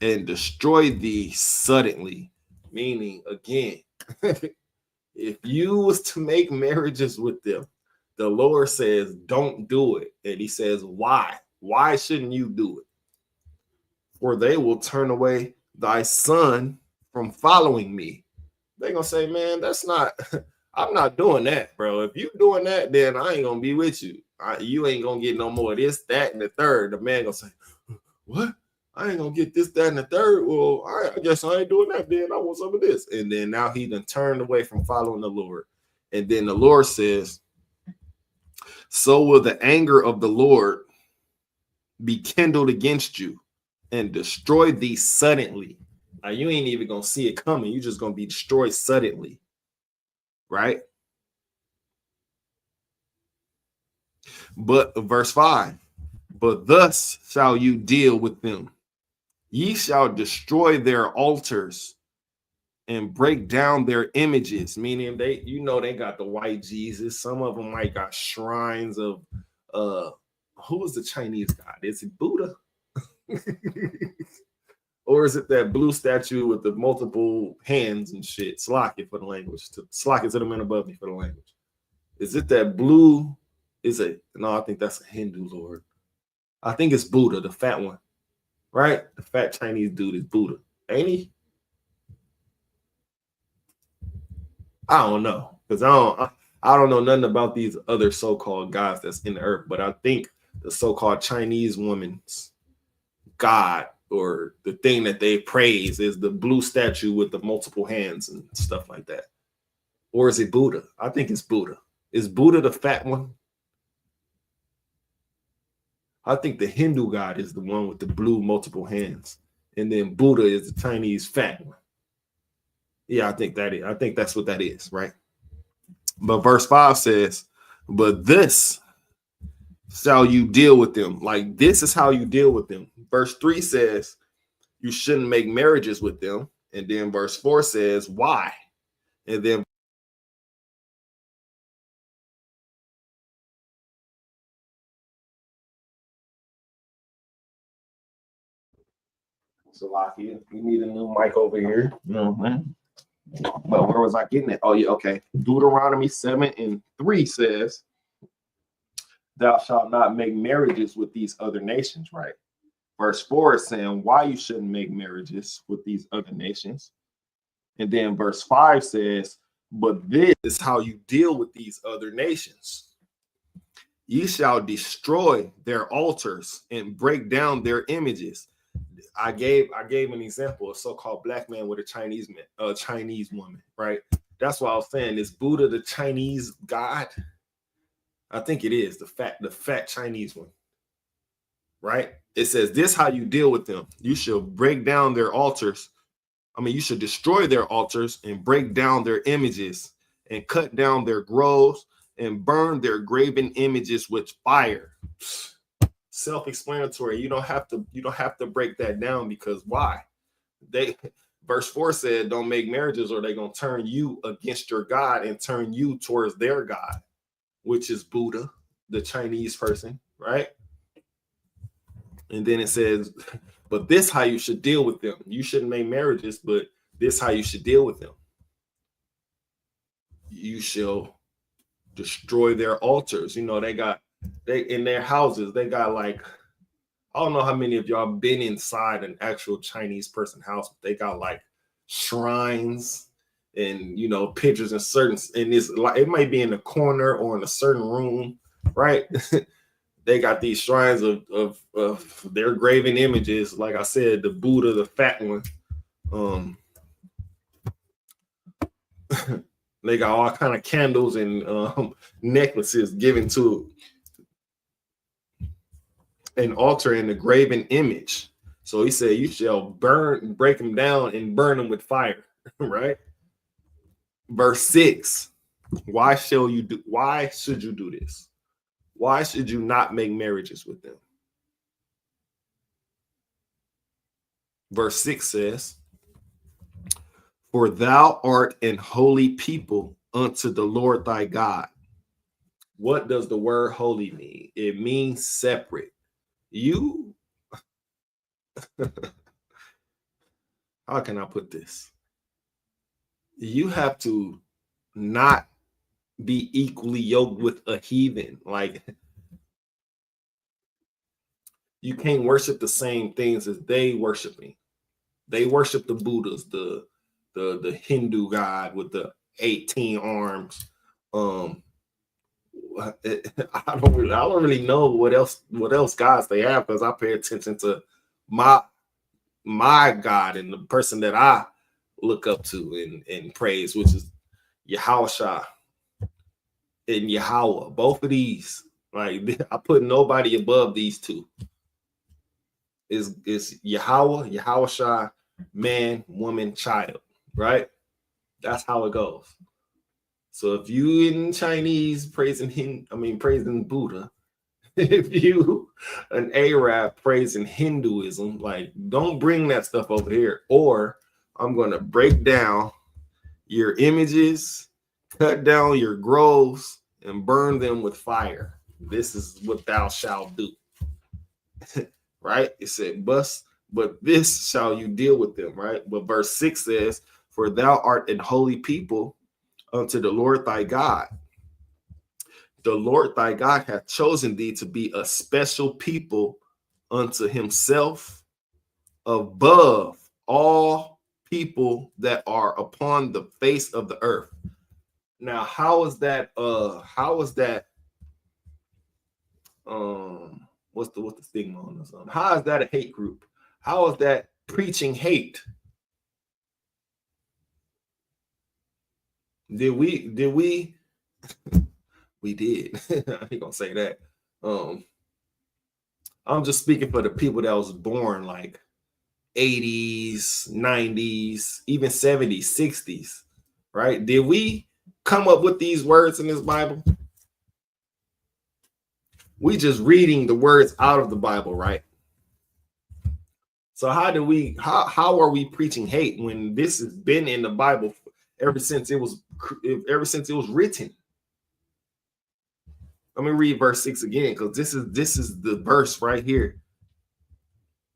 and destroy thee suddenly. Meaning, again, if you was to make marriages with them, the Lord says, don't do it. And he says, why? Why shouldn't you do it? For they will turn away thy son from following me. They're going to say, man, that's not, I'm not doing that, bro. If you doing that, then I ain't going to be with you. You ain't going to get no more of this, that, and the third. The man going to say, what? I ain't going to get this, that, and the third. Well, I guess I ain't doing that then. I want some of this. And then now he done turned away from following the Lord. And then the Lord says, so will the anger of the Lord be kindled against you and destroy thee suddenly. Now, you ain't even going to see it coming. You're just going to be destroyed suddenly. Right? But verse 5, but thus shall you deal with them. Ye shall destroy their altars and break down their images, meaning they, you know, they got the white Jesus. Some of them might got shrines of who is the Chinese god? Is it Buddha? Or is it that blue statue with the multiple hands and shit? Slack it for the language. Slack it to the men above me for the language. Is it that blue? Is it? No, I think that's a Hindu lord. I think it's Buddha, the fat one. Right? The fat Chinese dude is Buddha. Ain't he? I don't know. Because I don't know nothing about these other so-called gods that's in the earth. But I think the so-called Chinese woman's god, or the thing that they praise, is the blue statue with the multiple hands and stuff like that. Or is it Buddha? I think it's Buddha. Is Buddha the fat one? I think the Hindu god is the one with the blue multiple hands. And then Buddha is the Chinese fat one. Yeah, I think that's what that is, right? But verse 5 says, but this shall you deal with them. Like, this is how you deal with them. Verse 3 says, you shouldn't make marriages with them. And then verse 4 says, why? And then Salakia, you need a new mic over here. You know what I'm saying? But where was I getting it? Oh, yeah, okay. Deuteronomy 7:3 says, thou shalt not make marriages with these other nations, right? Verse 4 is saying why you shouldn't make marriages with these other nations. And then verse 5 says, but this is how you deal with these other nations. Ye shall destroy their altars and break down their images. I gave an example, a so-called black man with a Chinese woman, right? That's why I was saying, is Buddha the Chinese god? I think it is the fat Chinese one, right? It says this how you deal with them. You shall break down their altars. I mean, you should destroy their altars and break down their images and cut down their groves and burn their graven images with fire. Self-explanatory. You don't have to break that down, because why? Verse 4 said, don't make marriages or they're going to turn you against your God and turn you towards their God, which is Buddha, the Chinese person, right? And then it says, but this how you should deal with them. You shouldn't make marriages, but this how you should deal with them. You shall destroy their altars. You know, they in their houses, they got like, I don't know how many of y'all been inside an actual Chinese person house, but they got like shrines and, you know, pictures in certain, and it's like, it might be in a corner or in a certain room, right? They got these shrines of their graven images. Like I said, the Buddha, the fat one. They got all kind of candles and necklaces given to an altar in the graven image. So he said, you shall break them down and burn them with fire, right? Verse 6, why should you do this? Why should you not make marriages with them? Verse 6 says, for thou art an holy people unto the Lord thy God. What does the word holy mean? It means separate. You how can I put this? You have to not be equally yoked with a heathen. Like, you can't worship the same things as they worshiping. They worship the Buddhas, the Hindu god with the 18 arms. I don't really know what else gods they have, because I pay attention to my God and the person that I look up to and praise, which is Yahweh and Yahweh. Both of these, like, I put nobody above these two. Is Yahweh, man, woman, child, right? That's how it goes. So if you in Chinese praising praising Buddha, if you an Arab praising Hinduism, like, don't bring that stuff over here, or I'm gonna break down your images, cut down your groves, and burn them with fire. This is what thou shalt do. Right? It said, but this shall you deal with them, right? But verse 6 says, for thou art an holy people unto the Lord thy God. The Lord thy God hath chosen thee to be a special people unto himself, above all people that are upon the face of the earth. Now, how is that what's the stigma on this? How is that a hate group? How is that preaching hate? Did we we did. I ain't gonna say that. I'm just speaking for the people that was born like 80s, 90s, even 70s, 60s, right? Did we come up with these words in this Bible? We just reading the words out of the Bible, right? So how are we preaching hate when this has been in the Bible ever since it was written? Let me read verse 6 again, because this is the verse right here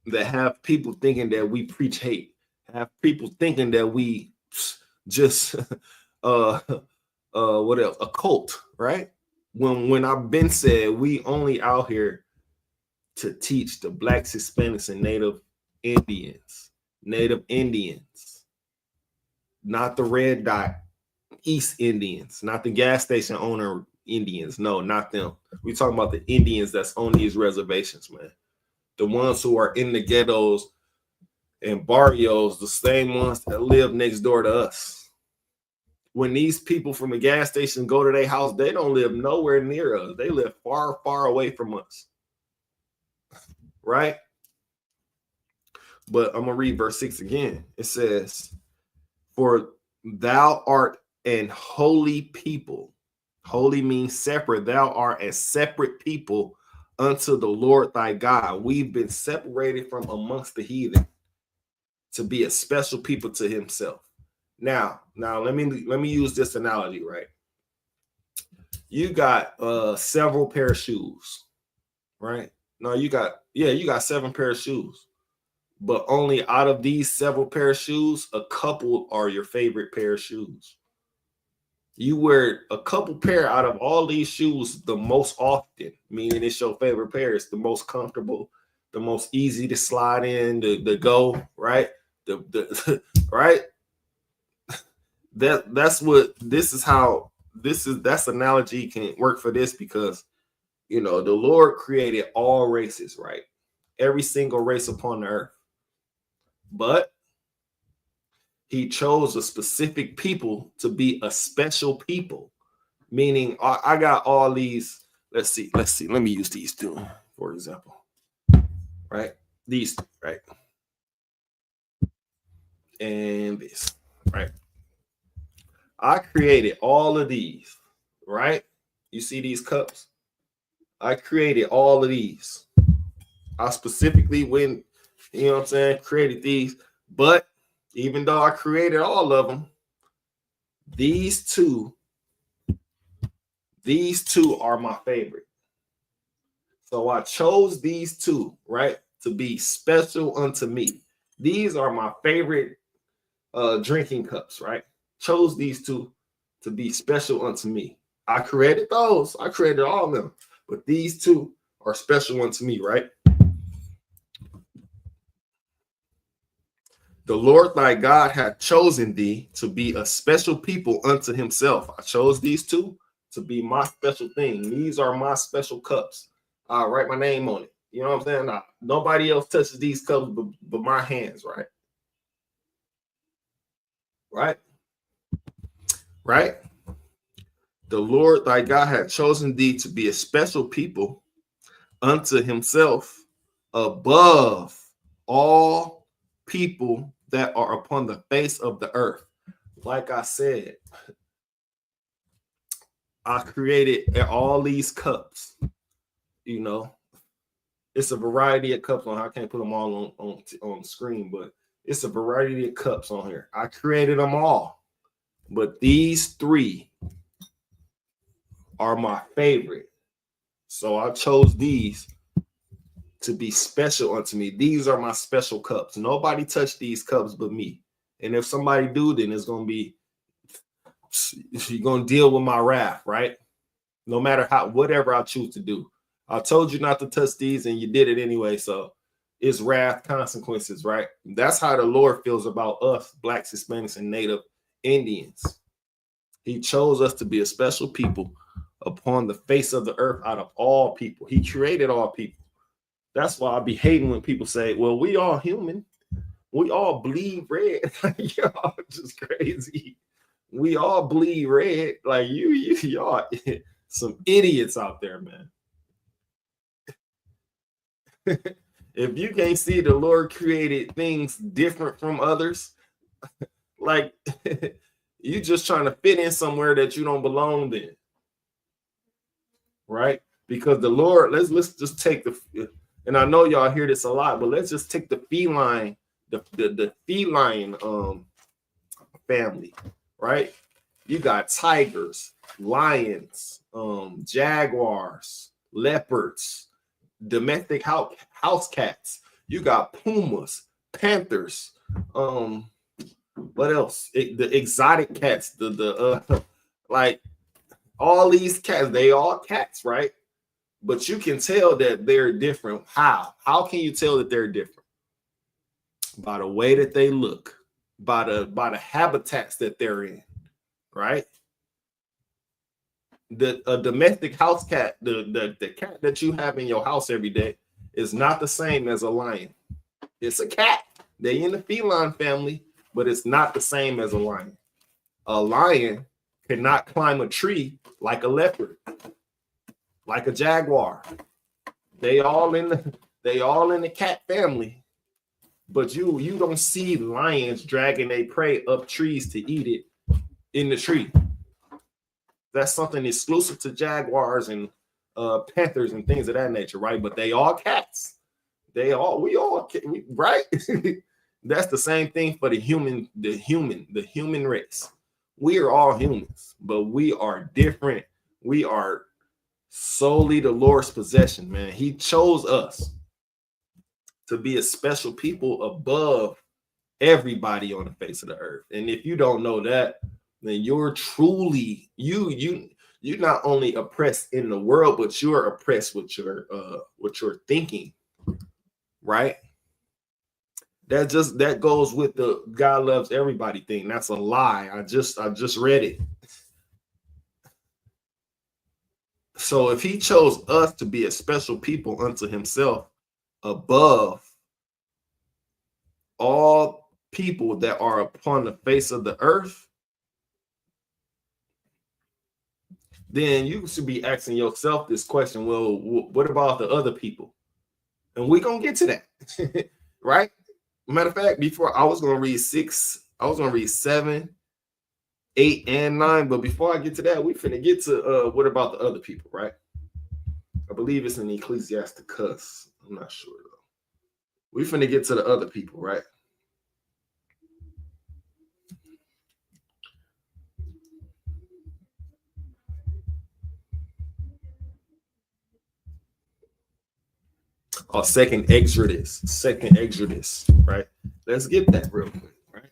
that have people thinking that we preach hate, have people thinking that we just what else? A cult, right? When I've been said we only out here to teach the Blacks, Hispanics, and Native Indians, not the red dot East Indians, not the gas station owner Indians. No, not them. We talking about the Indians that's on these reservations, man. The ones who are in the ghettos and barrios, the same ones that live next door to us. When these people from the gas station go to their house, they don't live nowhere near us. They live far, far away from us. Right? But I'm going to read verse 6 again. It says, for thou art an holy people. Holy means separate. Thou art a separate people unto the Lord thy God. We've been separated from amongst the heathen to be a special people to himself. Now let me use this analogy, right? You got several pair of shoes, right? No, you got 7 pair of shoes. But only out of these several pair of shoes, a couple are your favorite pair of shoes. You wear a couple pair out of all these shoes the most often, meaning it's your favorite pair. It's the most comfortable, the most easy to slide in, the go, right? Right? That's analogy can work for this, because the Lord created all races, right? Every single race upon the earth. But he chose a specific people to be a special people, meaning I got all these. Let's see. Let me use these two, for example. Right? These, right? And this, right? I created all of these, right? You see these cups? I created all of these. I specifically went, created these. But even though I created all of them, these two are my favorite. So I chose these two, right, to be special unto me. These are my favorite drinking cups, right? Chose these two to be special unto me. I created those. I created all of them. But these two are special unto me, right? The Lord thy God hath chosen thee to be a special people unto himself. I chose these two to be my special thing. These are my special cups. I'll write my name on it. You know what I'm saying? Nobody else touches these cups but my hands, right? Right? Right? The Lord thy God hath chosen thee to be a special people unto himself above all people that are upon the face of the earth. Like I said, I created all these cups. You know, it's a variety of cups on. I can't put them all on the screen, but it's a variety of cups on here. I created them all, but these three are my favorite. So I chose these to be special unto me. These are my special cups. Nobody touched these cups but me. And if somebody do, then it's going to be, you're going to deal with my wrath, right? No matter whatever I choose to do. I told you not to touch these and you did it anyway. So it's wrath consequences, right? That's how the Lord feels about us, Blacks, Hispanics, and Native Indians. He chose us to be a special people upon the face of the earth out of all people. He created all people. That's why I be hating when people say, well, we all human. We all bleed red. Y'all just crazy. We all bleed red. Like y'all some idiots out there, man. If you can't see the Lord created things different from others, like you just trying to fit in somewhere that you don't belong in, right? Because the Lord, let's just take and I know y'all hear this a lot, but let's just take the feline, the feline family, right? You got tigers, lions, jaguars, leopards, domestic house cats. You got pumas, panthers, what else? The exotic cats, like all these cats, they all cats, right? But you can tell that they're different. How can you tell that they're different? By the way that they look, by the habitats that they're in, right? A domestic house cat, the cat that you have in your house every day is not the same as a lion. It's a cat. They in the feline family, but it's not the same as a lion. A lion cannot climb a tree like a leopard, like a jaguar. They all in the cat family, but you don't see lions dragging their prey up trees to eat it in the tree. That's something exclusive to jaguars and panthers and things of that nature, right? But they all cats. We all right? That's the same thing for the human race. We are all humans, but we are different. We are solely the Lord's possession, man. He chose us to be a special people above everybody on the face of the earth. And if you don't know that, then you're truly you're not only oppressed in the world, but you're oppressed with your thinking, right? That goes with the God loves everybody thing. That's a lie. I just read it. So if he chose us to be a special people unto himself above all people that are upon the face of the earth, then you should be asking yourself this question. Well, what about the other people? And we're going to get to that, right? Matter of fact, before I was going to read 7, 8, and 9. But before I get to that, we finna get to what about the other people, right? I believe it's in Ecclesiasticus. I'm not sure, though. We finna get to the other people, right? Second Exodus, right? Let's get that real quick, right?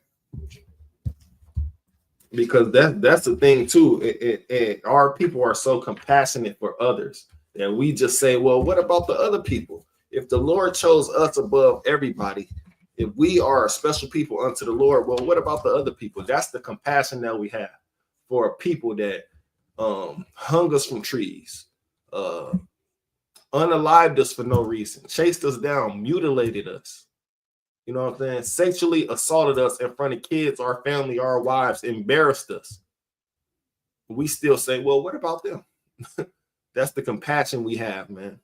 because that's the thing too. Our people are so compassionate for others that we just say, well, what about the other people? If the Lord chose us above everybody, if we are a special people unto the Lord, well, what about the other people? That's the compassion that we have for people that hung us from trees, unalived us for no reason, chased us down, mutilated us. You know what I'm saying? Sexually assaulted us in front of kids, our family, our wives, embarrassed us. We still say, well, what about them? That's the compassion we have, man.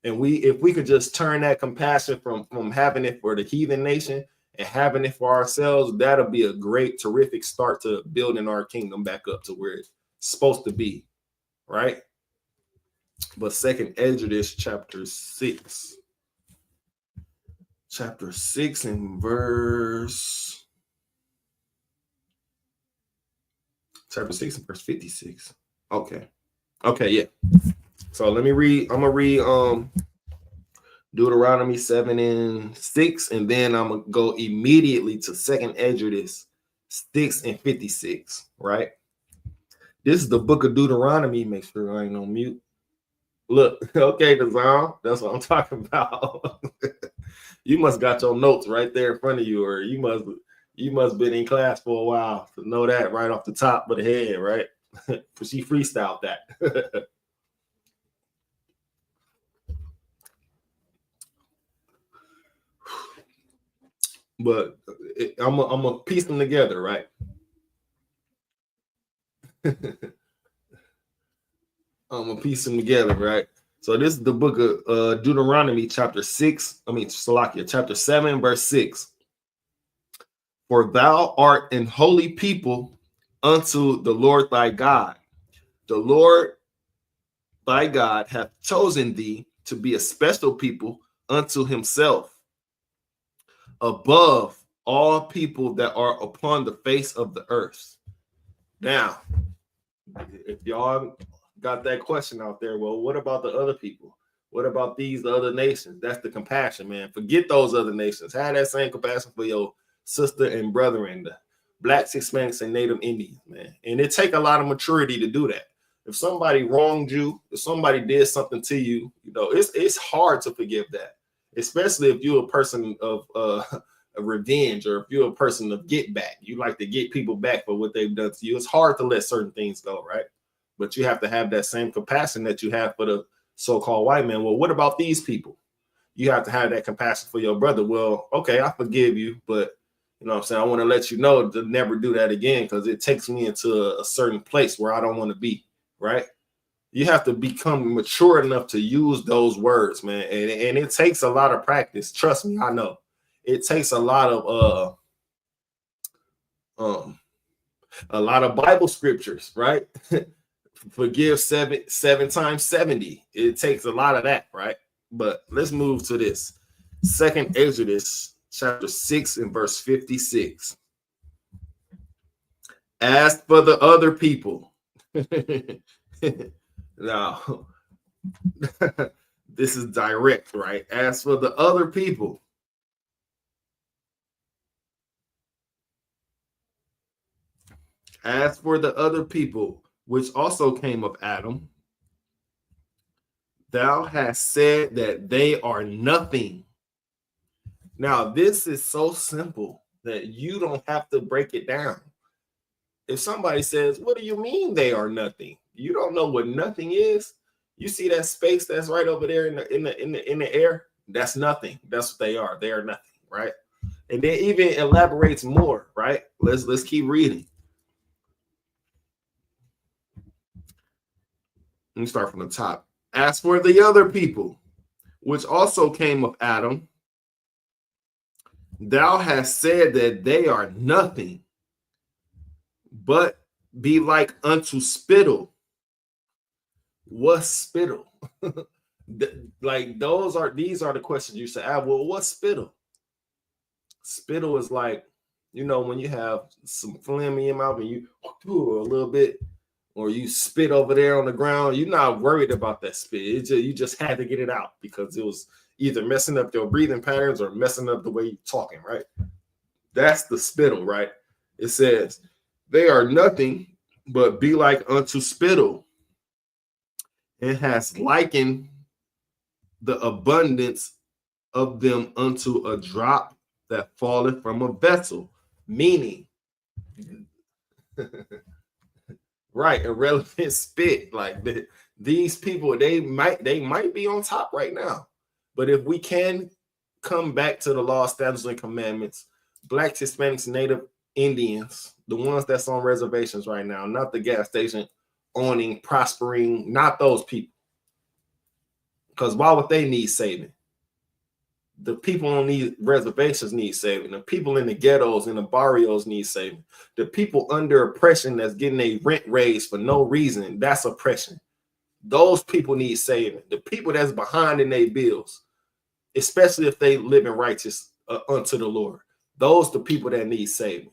And if we could just turn that compassion from having it for the heathen nation and having it for ourselves, that'll be a great, terrific start to building our kingdom back up to where it's supposed to be, right? But second Exodus chapter 6. Chapter 6 and verse. Chapter 6 and verse 56. Okay, yeah. So let me read. I'm gonna read Deuteronomy 7 and 6, and then I'm gonna go immediately to second Exodus 6 and 56. Right. This is the book of Deuteronomy. Make sure I ain't on mute. Look, okay, Dazan, that's what I'm talking about. You must got your notes right there in front of you, or you must been in class for a while to know that right off the top of the head, right? Because she freestyled that. But I'm gonna piece them together, right? I'm gonna piece them together, right? So this is the book of Deuteronomy, chapter 6. Salakia, chapter 7, verse 6. For thou art an holy people unto the Lord thy God. The Lord thy God hath chosen thee to be a special people unto himself, above all people that are upon the face of the earth. Now, if y'all got that question out there, well, what about the other people? What about the other nations? That's the compassion, man. Forget those other nations. Have that same compassion for your sister and brethren, the Blacks, Hispanics, and Native Indians, man. And it take a lot of maturity to do that. If somebody wronged you, if somebody did something to you, it's hard to forgive that, especially if you're a person of a revenge, or if you're a person of get back. You like to get people back for what they've done to you. It's hard to let certain things go, right? But you have to have that same compassion that you have for the so-called white man. Well, what about these people? You have to have that compassion for your brother. Well, okay, I forgive you, but you know what I'm saying, I want to let you know to never do that again, because it takes me into a certain place where I don't want to be, right? You have to become mature enough to use those words, man. And it takes a lot of practice. Trust me, I know. It takes a lot of Bible scriptures, right? Forgive seven times 70. It takes a lot of that, right? But let's move to this. Second Exodus chapter 6 and verse 56. As for the other people. Now, this is direct, right? As for the other people. As for the other people, which also came of Adam, thou hast said that they are nothing. Now, this is so simple that you don't have to break it down. If somebody says, what do you mean they are nothing? You don't know what nothing is. You see that space that's right over there in the air? That's nothing. That's what they are. They are nothing, right? And then even elaborates more, right? Let's keep reading. Let me start from the top. As for the other people, which also came of Adam, thou hast said that they are nothing, but be like unto spittle. What's spittle? Like these are the questions you say. Well, what's spittle? Spittle is like, when you have some phlegm in your mouth and you do a little bit, or you spit over there on the ground, you're not worried about that spit. You just had to get it out because it was either messing up your breathing patterns or messing up the way you're talking, right? That's the spittle, right? It says, They are nothing but be like unto spittle. It has likened the abundance of them unto a drop that falleth from a vessel, meaning, right, irrelevant spit. Like these people, they might be on top right now, but if we can come back to the law, statutes, and commandments, Blacks, Hispanics, Native Indians, the ones that's on reservations right now, not the gas station owning, prospering, not those people. Because why would they need saving? The people on these reservations need saving. The people in the ghettos and the barrios need saving. The people under oppression that's getting a rent raise for no reason, that's oppression. Those people need saving. The people that's behind in their bills, especially if they live in righteous unto the Lord, those the people that need saving.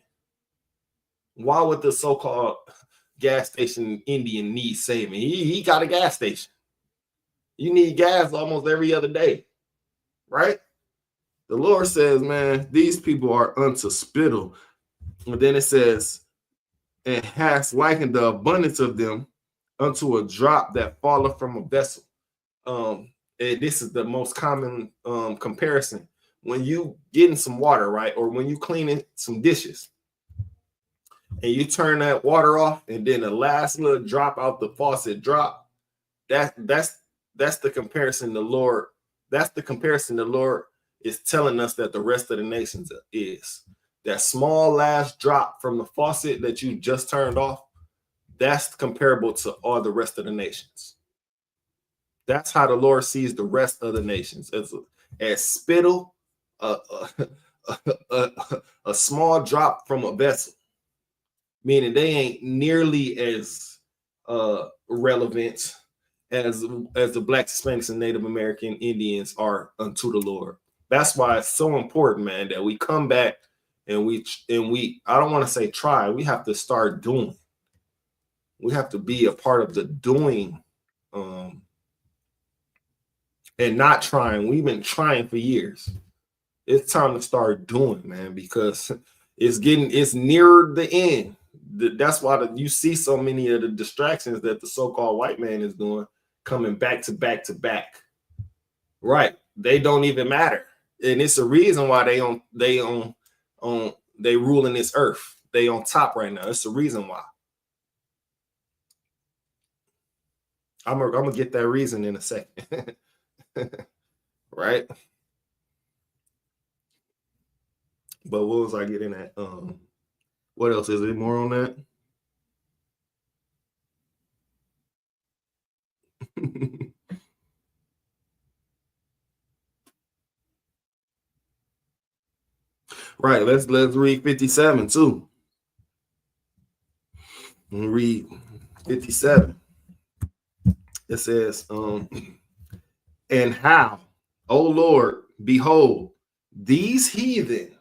Why would the so-called gas station Indian need saving? He got a gas station. You need gas almost every other day, right? The Lord says, man, these people are unto spittle. And then it says, and has likened the abundance of them unto a drop that falleth from a vessel. And this is the most common comparison. When you getting some water, right? Or when you cleaning some dishes and you turn that water off and then the last little drop out the faucet drop, that's the comparison the Lord, that's the comparison the Lord is telling us that the rest of the nations is. That small last drop from the faucet that you just turned off, that's comparable to all the rest of the nations. That's how the Lord sees the rest of the nations, as spittle, a small drop from a vessel, meaning they ain't nearly as relevant as the Blacks, Hispanics, and Native American Indians are unto the Lord. That's why it's so important, man, that we come back and we I don't want to say try, we have to start doing. We have to be a part of the doing, and not trying. We've been trying for years. It's time to start doing, man, because it's nearer the end. That's why you see so many of the distractions that the so-called white man is doing coming back to back to back. Right. They don't even matter. And it's a reason why they ruling this earth. They on top right now. It's the reason why. I'm gonna get that reason in a second. Right. But what was I getting at? What else? Is there more on that? Right. Let's read 57 too. Read 57. It says, and how, O Lord, behold, these heathen,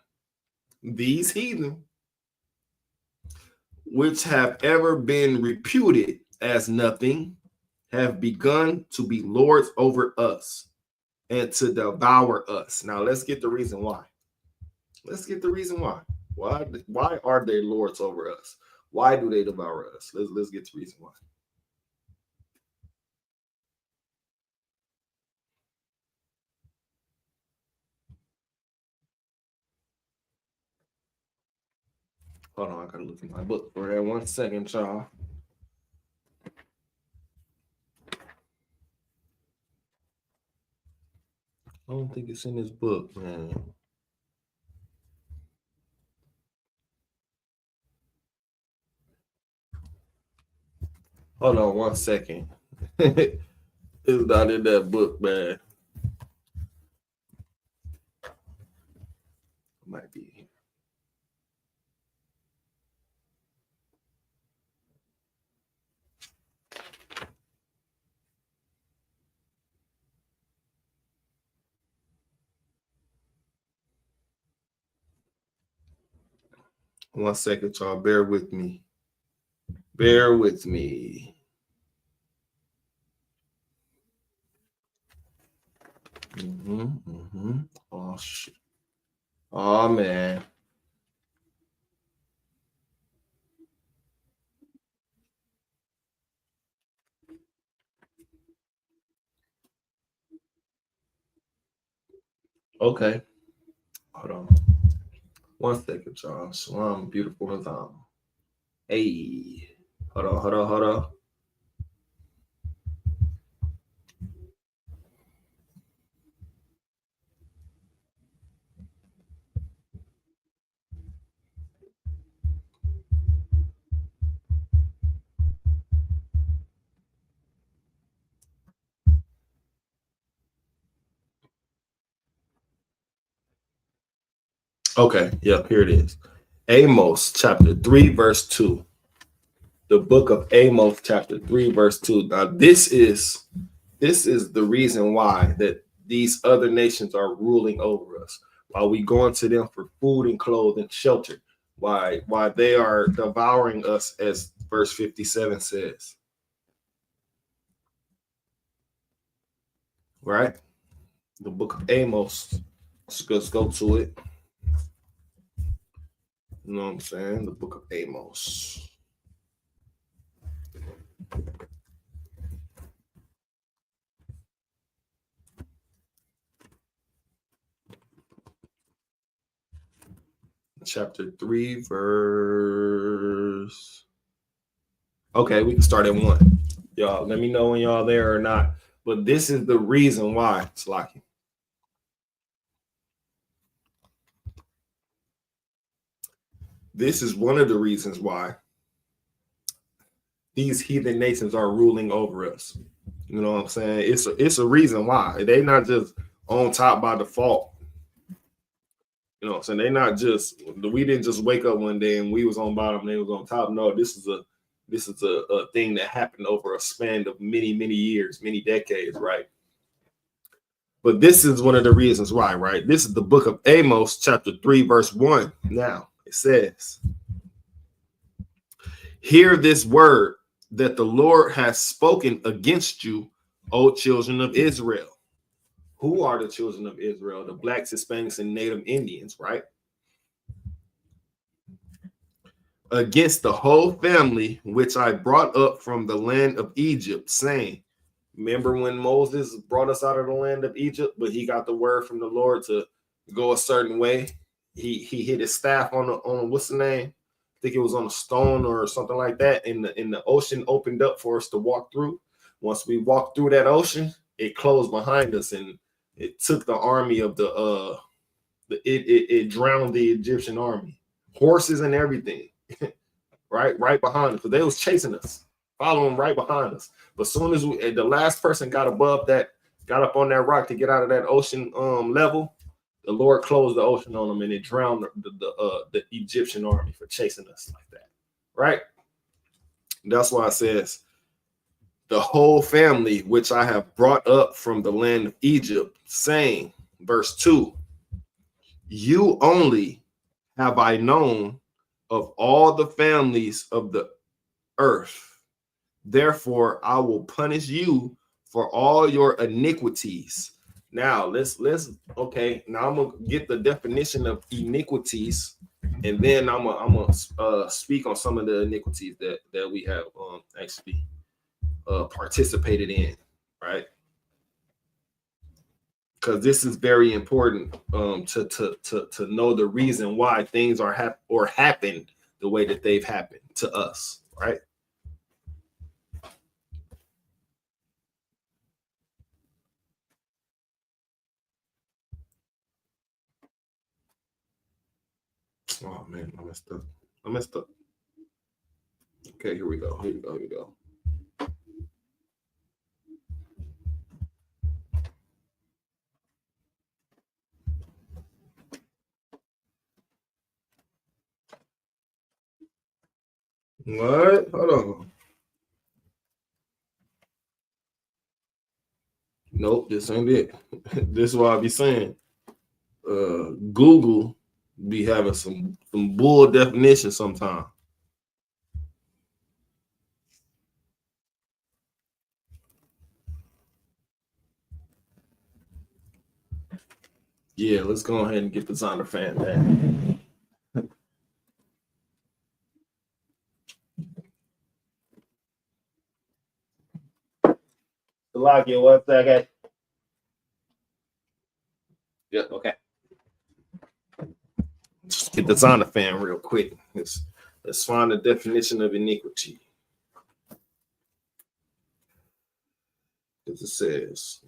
which have ever been reputed as nothing, have begun to be lords over us and to devour us. Now let's get the reason why. Let's get the reason why. Why are they lords over us? Why do they devour us? Let's get the reason why. Hold on, I gotta look at my book for that 1 second, y'all. I don't think it's in this book, man. Hold on 1 second. It's not in that book, man. Might be. 1 second, y'all. Bear with me. Bear with me. Oh shit. Oh man. Okay. Hold on. 1 second, y'all. Shalom, beautiful Nazam. Hey. Hold on. Okay, yep, here it is. Amos chapter 3, verse 2. The book of Amos, chapter 3, verse 2. Now, this is the reason why that these other nations are ruling over us. While we going to them for food and clothes and shelter. Why they are devouring us, as verse 57 says. Right? The book of Amos. Let's go to it. You know what I'm saying? The book of Amos. Chapter 3, verse. Okay, we can start at 1. Y'all, let me know when y'all there or not. But this is the reason why, Slaki. This is one of the reasons why these heathen nations are ruling over us. You know what I'm saying? It's a reason why. They not just on top by default. You know what I'm saying? They not just, we didn't just wake up one day and we was on bottom and they was on top. No, this is a thing that happened over a span of many years, many decades, right? But this is one of the reasons why, right? This is the book of Amos, chapter 3, verse 1. Now, it says, hear this word that the Lord has spoken against you, O children of Israel. Who are the children of Israel? The blacks, Hispanics, and Native Indians, right? Against the whole family which I brought up from the land of Egypt, saying, remember when Moses brought us out of the land of Egypt, but he got the word from the Lord to go a certain way. He hit his staff on what's the name? I think it was on a stone or something like that. And the ocean opened up for us to walk through. Once we walked through that ocean, it closed behind us and it took the army of it drowned the Egyptian army, horses and everything, right behind us. Because they was chasing us, following right behind us. But as soon as the last person got above that, got up on that rock to get out of that ocean level, the Lord closed the ocean on them and it drowned the Egyptian army for chasing us like that, right? That's why it says, the whole family which I have brought up from the land of Egypt, saying, verse 2, you only have I known of all the families of the earth. Therefore, I will punish you for all your iniquities. Now, let's okay. Now I'm gonna get the definition of iniquities, and then I'm gonna speak on some of the iniquities that we have actually participated in, right? Because this is very important to know the reason why things are happened the way that they've happened to us, right? Oh man, I messed up. Okay, here we go. What? Hold on. Nope, this ain't it. This is why I be saying, Google be having some bull definition sometimes. Yeah, let's go ahead and get the Zonda fan back. Salakia, 1 second. Yep. Okay. Just get the Zonda fan real quick. Let's find the definition of iniquity. As it says,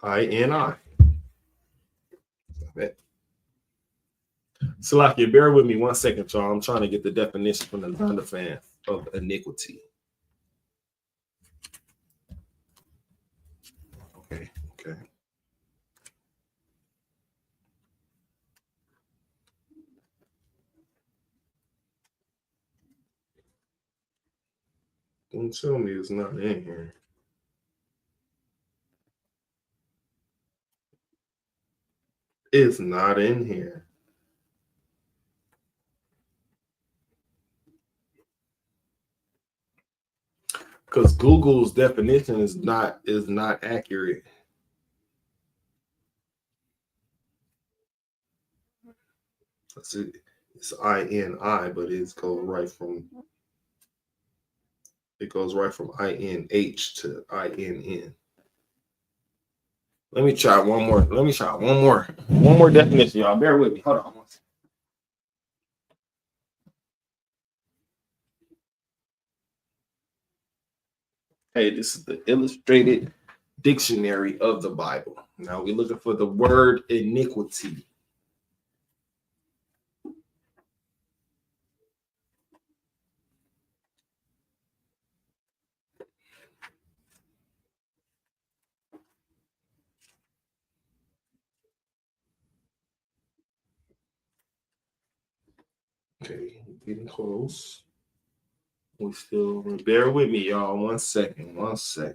INI. Salakia, bear with me 1 second, y'all. I'm trying to get the definition from the Zonda fan of iniquity. Okay. Don't tell me it's not in here. It's not in here. Because Google's definition is not accurate. It's INI, but it goes right from INH to INN. Let me try one more. One more definition, y'all. Bear with me. Hold on. Hey, this is the illustrated dictionary of the Bible. Now we're looking for the word iniquity. Okay, getting close. We still bear with me, y'all. 1 second. Okay.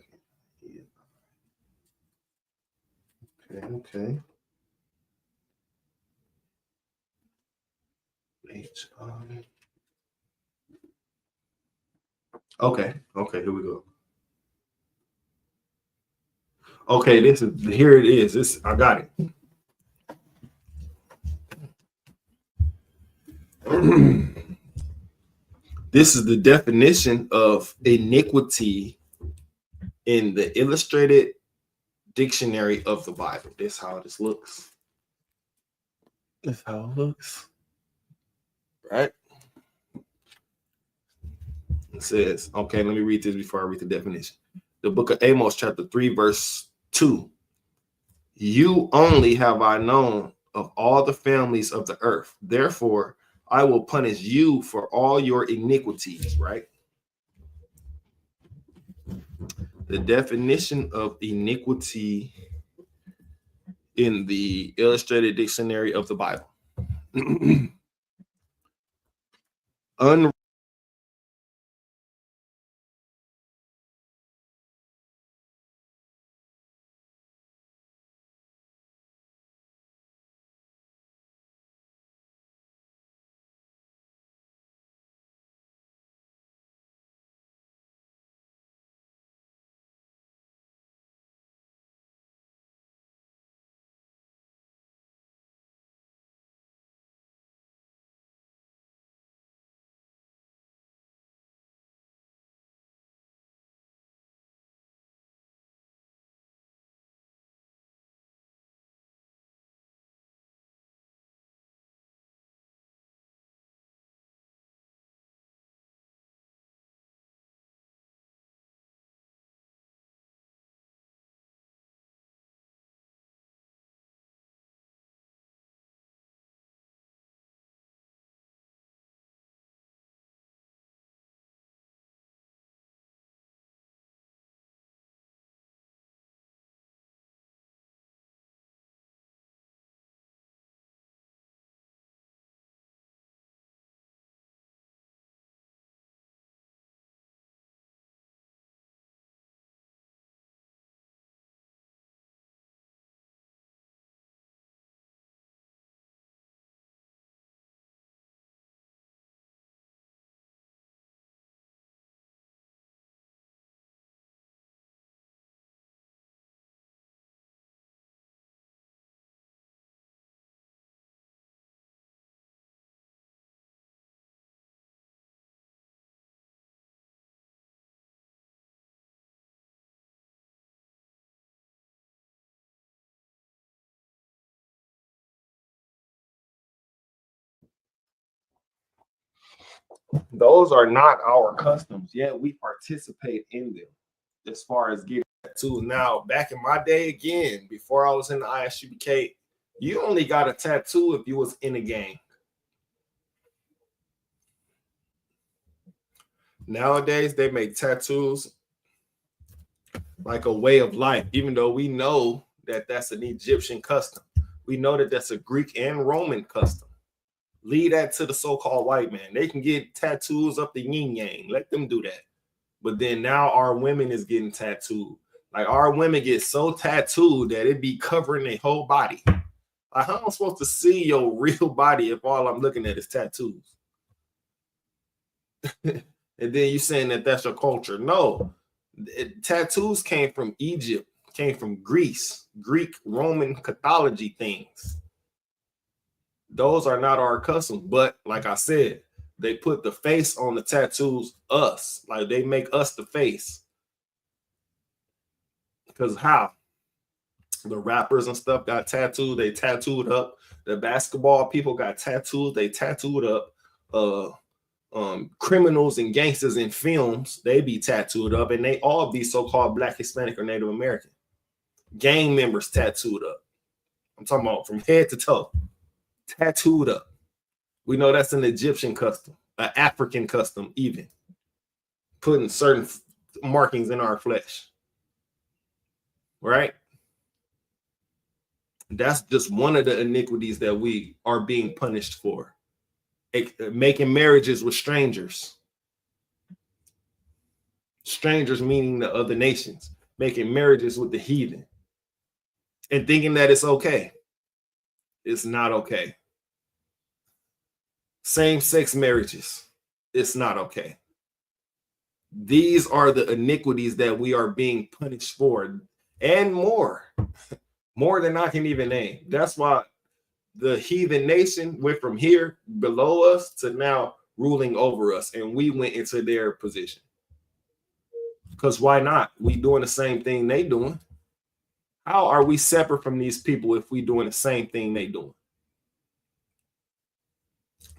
Okay, here we go. Okay, here it is. I got it. This is the definition of iniquity in the illustrated dictionary of the Bible. This is how this looks. That's how it looks. Right? It says, okay, let me read this before I read the definition. The book of Amos, chapter 3, verse 2. You only have I known of all the families of the earth. Therefore, I will punish you for all your iniquities, right? The definition of iniquity in the illustrated dictionary of the Bible. Those are not our customs, yet we participate in them as far as getting tattoos. Now, back in my day, again, before I was in the ISUPK, you only got a tattoo if you was in a gang. Nowadays, they make tattoos like a way of life, even though we know that that's an Egyptian custom. We know that that's a Greek and Roman custom. Leave that to the so-called white man. They can get tattoos up the yin yang. Let them do that. But then now our women is getting tattooed. Like our women get so tattooed that it be covering their whole body. Like, how am I supposed to see your real body if all I'm looking at is tattoos? And then you saying that that's your culture. No, tattoos came from Egypt, came from Greece, Greek, Roman Cathology things. Those are not our customs. But like I said, they put the face on the tattoos, us. Like they make us the face. Because how? The rappers and stuff got tattooed. They tattooed up. The basketball people got tattooed. They tattooed up. Criminals and gangsters in films, they be tattooed up, and they all be so-called Black, Hispanic, or Native American. Gang members tattooed up. I'm talking about from head to toe, tattooed up. We know that's an Egyptian custom, an African custom, even putting certain markings in our flesh. Right? That's just one of the iniquities that we are being punished for. Making marriages with strangers. Strangers meaning the other nations. Making marriages with the heathen. And thinking that it's okay. It's not okay. Same-sex marriages. It's not okay. These are the iniquities that we are being punished for. And more. More than I can even name. That's why the heathen nation went from here below us to now ruling over us, and we went into their position. Because why not? We doing the same thing they doing. How are we separate from these people if we doing the same thing they doing?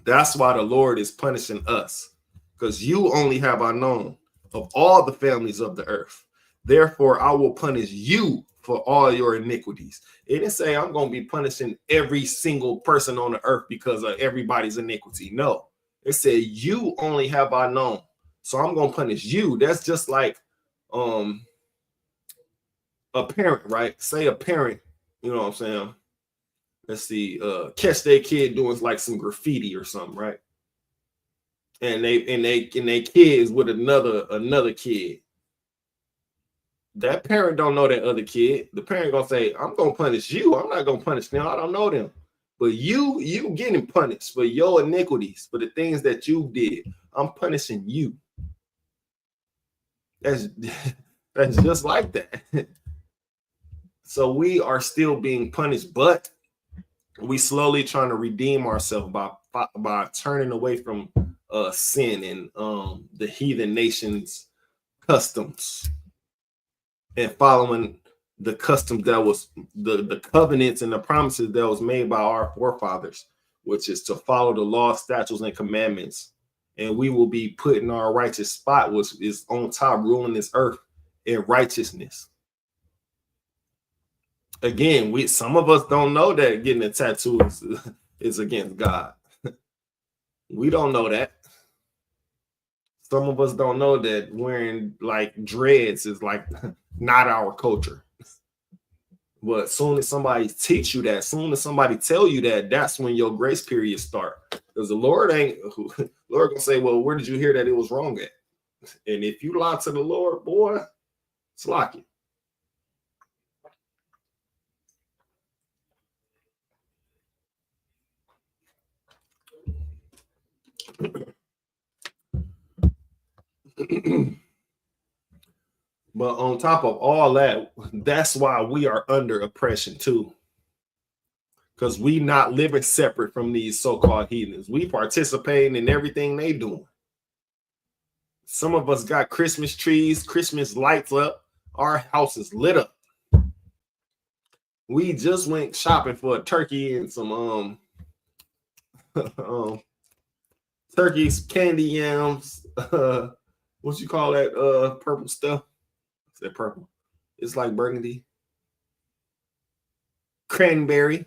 That's why the Lord is punishing us, because you only have I known of all the families of the earth. Therefore, I will punish you for all your iniquities. It didn't say I'm going to be punishing every single person on the earth because of everybody's iniquity. No, it said you only have I known. So I'm going to punish you. That's just like a parent, right? Say a parent, you know what I'm saying? Let's see, catch their kid doing like some graffiti or something, right? And they kids with another kid. That parent don't know that other kid. The parent gonna say, I'm gonna punish you. I'm not gonna punish them. I don't know them. But you getting punished for your iniquities, for the things that you did. I'm punishing you. That's just like that. So we are still being punished, but we slowly trying to redeem ourselves by turning away from sin and the heathen nations' customs. And following the customs that was the covenants and the promises that was made by our forefathers, which is to follow the law, statutes, and commandments. And we will be put in our righteous spot, which is on top, ruling this earth in righteousness. Again, some of us don't know that getting a tattoo is against God. We don't know that. Some of us don't know that wearing like dreads is like not our culture. But soon as somebody teach you that, soon as somebody tell you that, that's when your grace period start. Because the Lord gonna say, well, where did you hear that it was wrong at? And if you lie to the Lord, boy, it's like it. But on top of all that, that's why we are under oppression too. Because we not living separate from these so-called heathens. We participating in everything they doing. Some of us got Christmas trees, Christmas lights up. Our house is lit up. We just went shopping for a turkey and some turkeys, candy yams, what you call that purple stuff? Is that purple? It's like burgundy. Cranberry.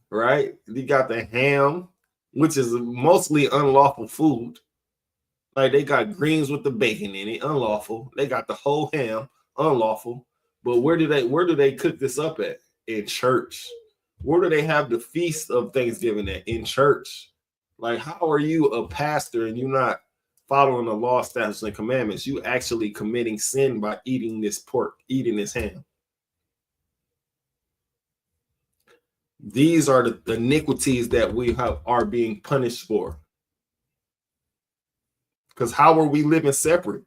Right? You got the ham, which is mostly unlawful food. Like they got greens with the bacon in it, unlawful. They got the whole ham, unlawful. But where do they cook this up at? In church. Where do they have the feast of Thanksgiving at? In church. Like, how are you a pastor and you're not following the law, statutes, and commandments? You actually committing sin by eating this pork, eating this ham. These are the iniquities that we are being punished for. Because how are we living separate?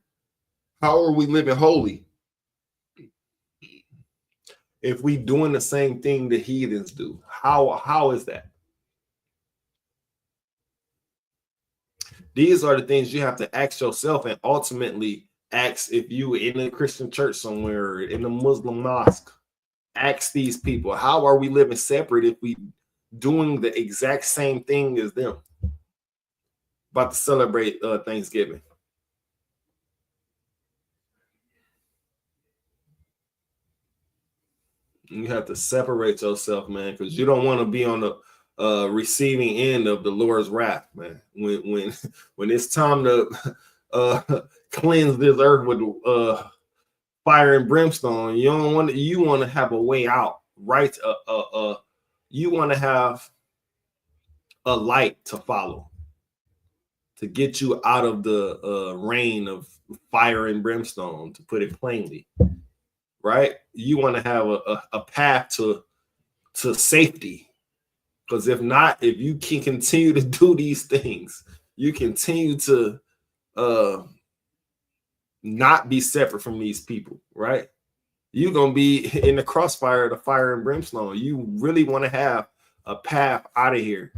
How are we living holy? If we doing the same thing the heathens do, how is that? These are the things you have to ask yourself, and ultimately ask if you in a Christian church somewhere, in a Muslim mosque, ask these people, how are we living separate if we doing the exact same thing as them? About to celebrate Thanksgiving. You have to separate yourself, man, because you don't want to be on the receiving end of the Lord's wrath, man. When it's time to cleanse this earth with fire and brimstone, you want to have a way out, right? You want to have a light to follow to get you out of the rain of fire and brimstone, to put it plainly. Right? You want to have a path to safety. Because if not, if you can continue to do these things, you continue to not be separate from these people, right? You're going to be in the crossfire of the fire and brimstone. You really want to have a path out of here.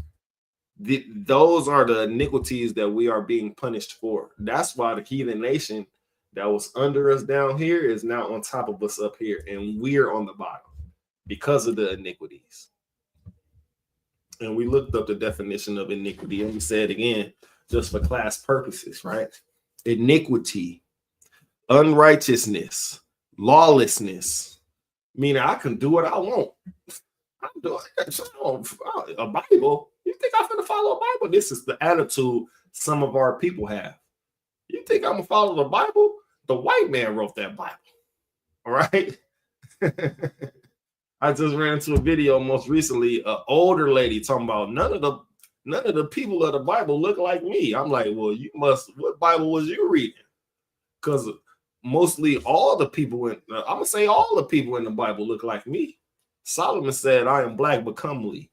Those are the iniquities that we are being punished for. That's why the heathen nation that was under us down here is now on top of us up here, and we're on the bottom because of the iniquities. And we looked up the definition of iniquity, and we said again, just for class purposes, right? Iniquity, unrighteousness, lawlessness, meaning I can do what I want. I'm doing a Bible. You think I'm going to follow a Bible? This is the attitude some of our people have. You think I'm going to follow the Bible? The white man wrote that Bible. All right. I just ran into a video most recently, an older lady talking about none of the people of the Bible look like me. I'm like, well, what Bible was you reading? Because mostly all the people I'm going to say all the people in the Bible look like me. Solomon said, I am black but comely.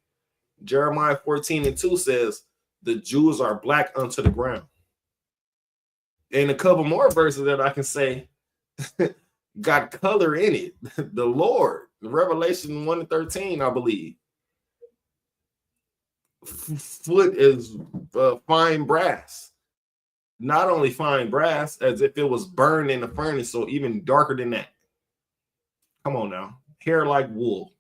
Jeremiah 14:2 says, the Jews are black unto the ground. And a couple more verses that I can say got color in it. The Lord, Revelation 1:13, I believe. Foot is fine brass. Not only fine brass, as if it was burned in the furnace, so even darker than that. Come on now. Hair like wool.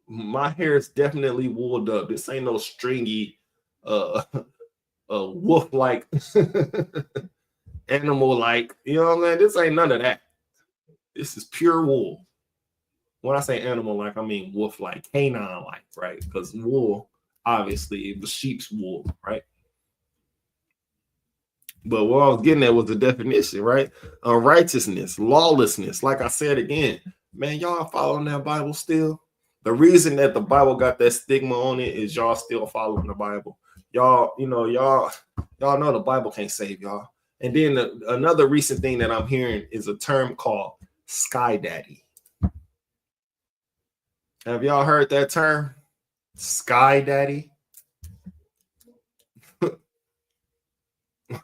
My hair is definitely wooled up. This ain't no stringy wolf-like animal-like. You know what I'm saying? This ain't none of that. This is pure wool. When I say animal-like, I mean wolf-like, canine-like, right? Because wool, obviously, the sheep's wool, right? But what I was getting at was the definition, right? Unrighteousness, lawlessness. Like I said again, man, y'all following that Bible still? The reason that the Bible got that stigma on it is y'all still following the Bible. Y'all know the Bible can't save y'all. And then another recent thing that I'm hearing is a term called Sky Daddy. Have y'all heard that term? Sky Daddy?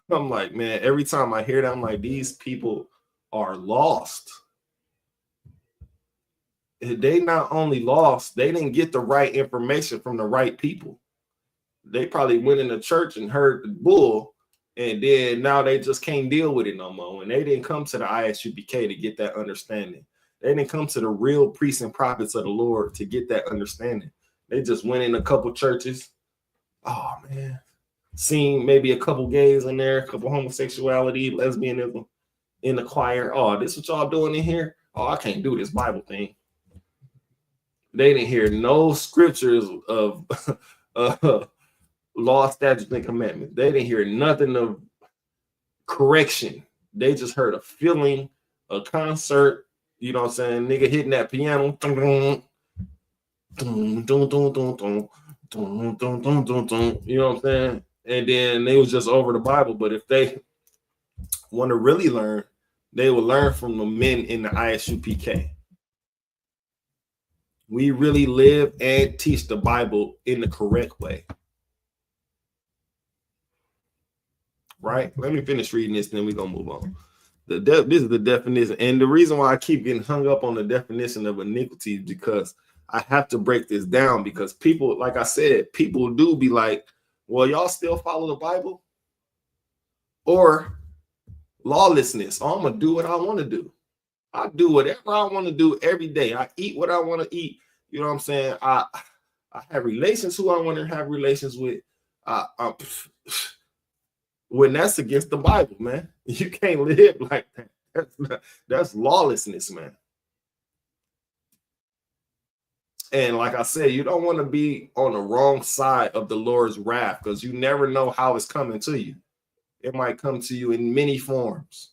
I'm like, man, every time I hear that, I'm like, these people are lost. They not only lost, they didn't get the right information from the right people. They probably went in the church and heard the bull, and then now they just can't deal with it no more. And they didn't come to the ISUPK to get that understanding. They didn't come to the real priests and prophets of the Lord to get that understanding. They just went in a couple churches. Oh, man. seen maybe a couple gays in there, a couple homosexuality, lesbianism in the choir. Oh, this what y'all doing in here? Oh, I can't do this Bible thing. They didn't hear no scriptures of law, statutes, and commandments. They didn't hear nothing of correction. They just heard a feeling, a concert, you know what I'm saying? Nigga hitting that piano. You know what I'm saying? And then they was just over the Bible. But if they want to really learn, they will learn from the men in the ISUPK. We really live and teach the Bible in the correct way. Right? Let me finish reading this, then we're going to move on. This is the definition. And the reason why I keep getting hung up on the definition of iniquity is because I have to break this down, because people, like I said, people do be like, well, y'all still follow the Bible? Or lawlessness. Oh, I'm going to do what I want to do. I do whatever I want to do every day. I eat what I want to eat. You know what I'm saying? I have relations who I want to have relations with. When that's against the Bible, man. You can't live like that. That's lawlessness, man. And like I said, you don't want to be on the wrong side of the Lord's wrath, because you never know how it's coming to you. It might come to you in many forms.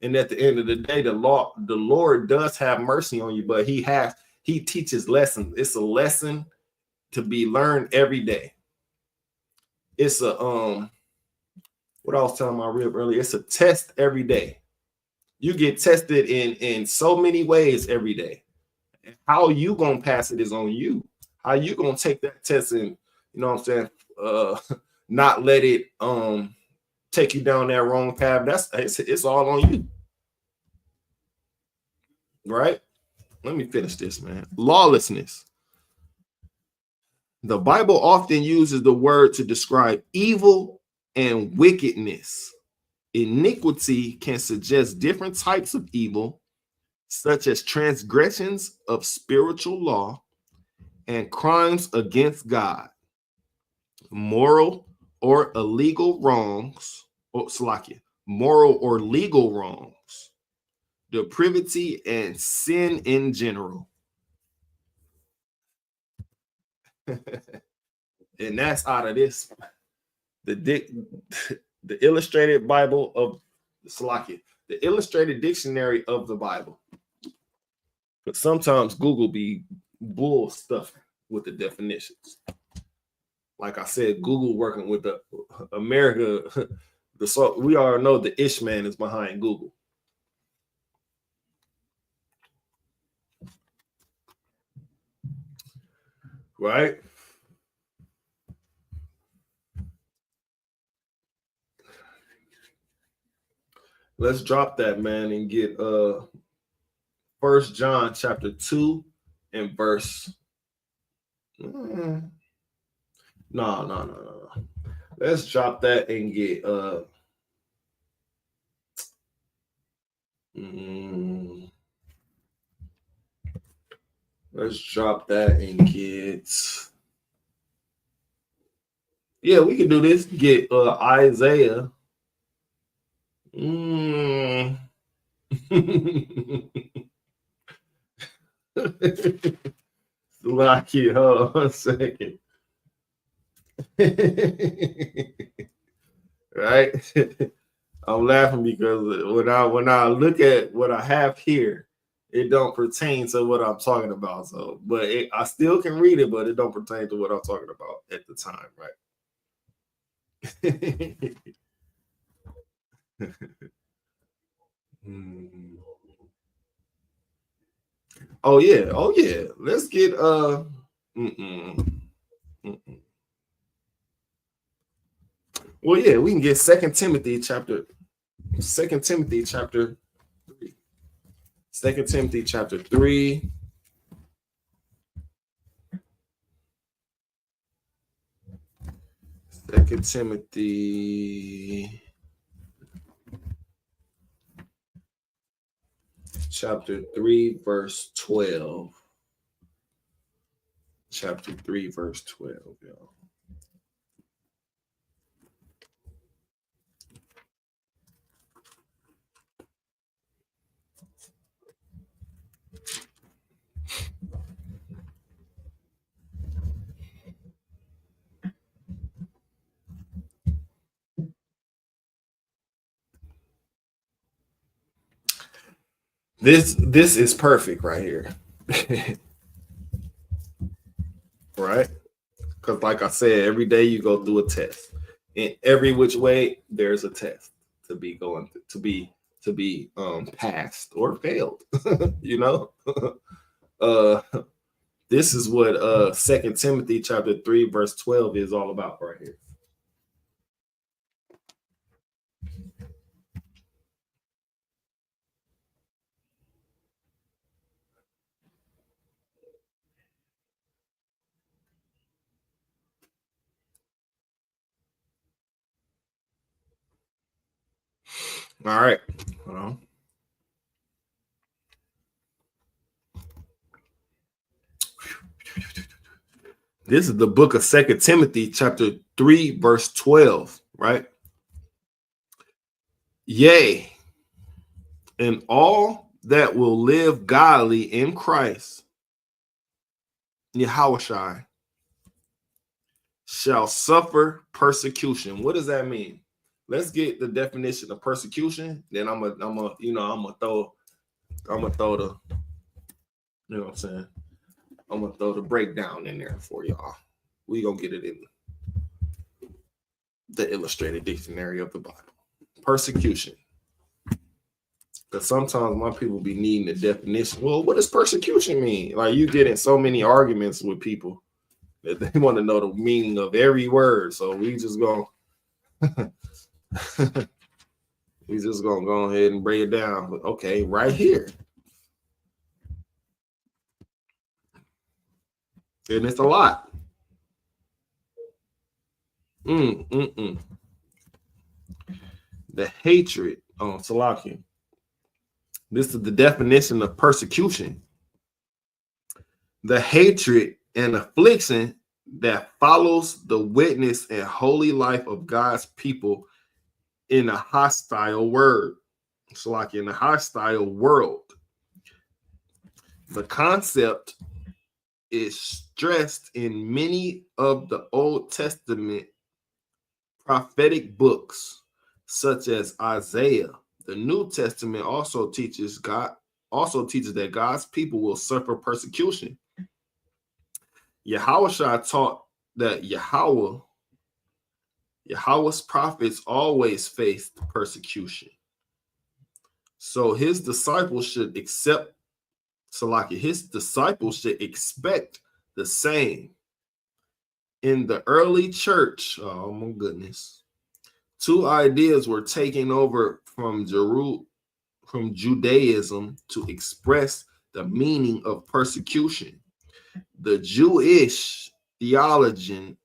And at the end of the day, the Lord does have mercy on you, but he teaches lessons. It's a lesson to be learned every day. It's a what I was telling my rib earlier, it's a test every day. You get tested in so many ways every day. And how you gonna pass it is on you. How you gonna take that test and, you know what I'm saying, not let it take you down that wrong path. It's all on you. Right? Let me finish this, man. Lawlessness. The Bible often uses the word to describe evil and wickedness. Iniquity can suggest different types of evil, such as transgressions of spiritual law and crimes against God, moral or illegal wrongs, moral or legal wrongs, depravity, and sin in general. And that's out of this, the illustrated Bible of Salakia, the illustrated dictionary of the Bible. But sometimes Google be bull stuff with the definitions. Like I said, Google working with the America. We all know the Ish man is behind Google. Right? Let's drop that, man, and get 1 John chapter 2 and verse. No. Let's drop that and get let's drop that and get. Yeah, we can do this. Get Isaiah. Lucky, hold on a second. Right? I'm laughing because when I look at what I have here, it don't pertain to what I'm talking about. So, but I still can read it, but it don't pertain to what I'm talking about at the time, right? Oh yeah. Let's get Well, yeah, we can get 2 Timothy chapter 3. 2 Timothy chapter 3. 2 Timothy chapter 3, verse 12. Chapter 3, verse 12, y'all. This is perfect right here. Right? Because like I said, every day you go through a test. In every which way, there's a test to be going to be passed or failed. You know? uh this is what 2 Timothy chapter 3, verse 12 is all about right here. All right. This is the book of 2 Timothy, chapter 3, verse 12, right? Yea, and all that will live godly in Christ, Yahushai, shall suffer persecution. What does that mean? Let's get the definition of persecution. Then I'm gonna throw the, you know what I'm saying? I'm gonna throw the breakdown in there for y'all. We gonna get it in the illustrated dictionary of the Bible. Persecution. Because sometimes my people be needing the definition. Well, what does persecution mean? Like, you get in so many arguments with people that they want to know the meaning of every word. So we just gonna go ahead and break it down. Okay, right here. And it's a lot. The hatred. Oh, Salakia. This is the definition of persecution. The hatred and affliction that follows the witness and holy life of God's people in a hostile word. Salakia, in a hostile world. The concept is stressed in many of the Old Testament prophetic books, such as Isaiah. The New Testament also teaches that God's people will suffer persecution. Yahushua taught that Yahweh's prophets always faced persecution. So his disciples should expect the same. In the early church, oh my goodness, two ideas were taken over from Judaism to express the meaning of persecution. The Jewish theologians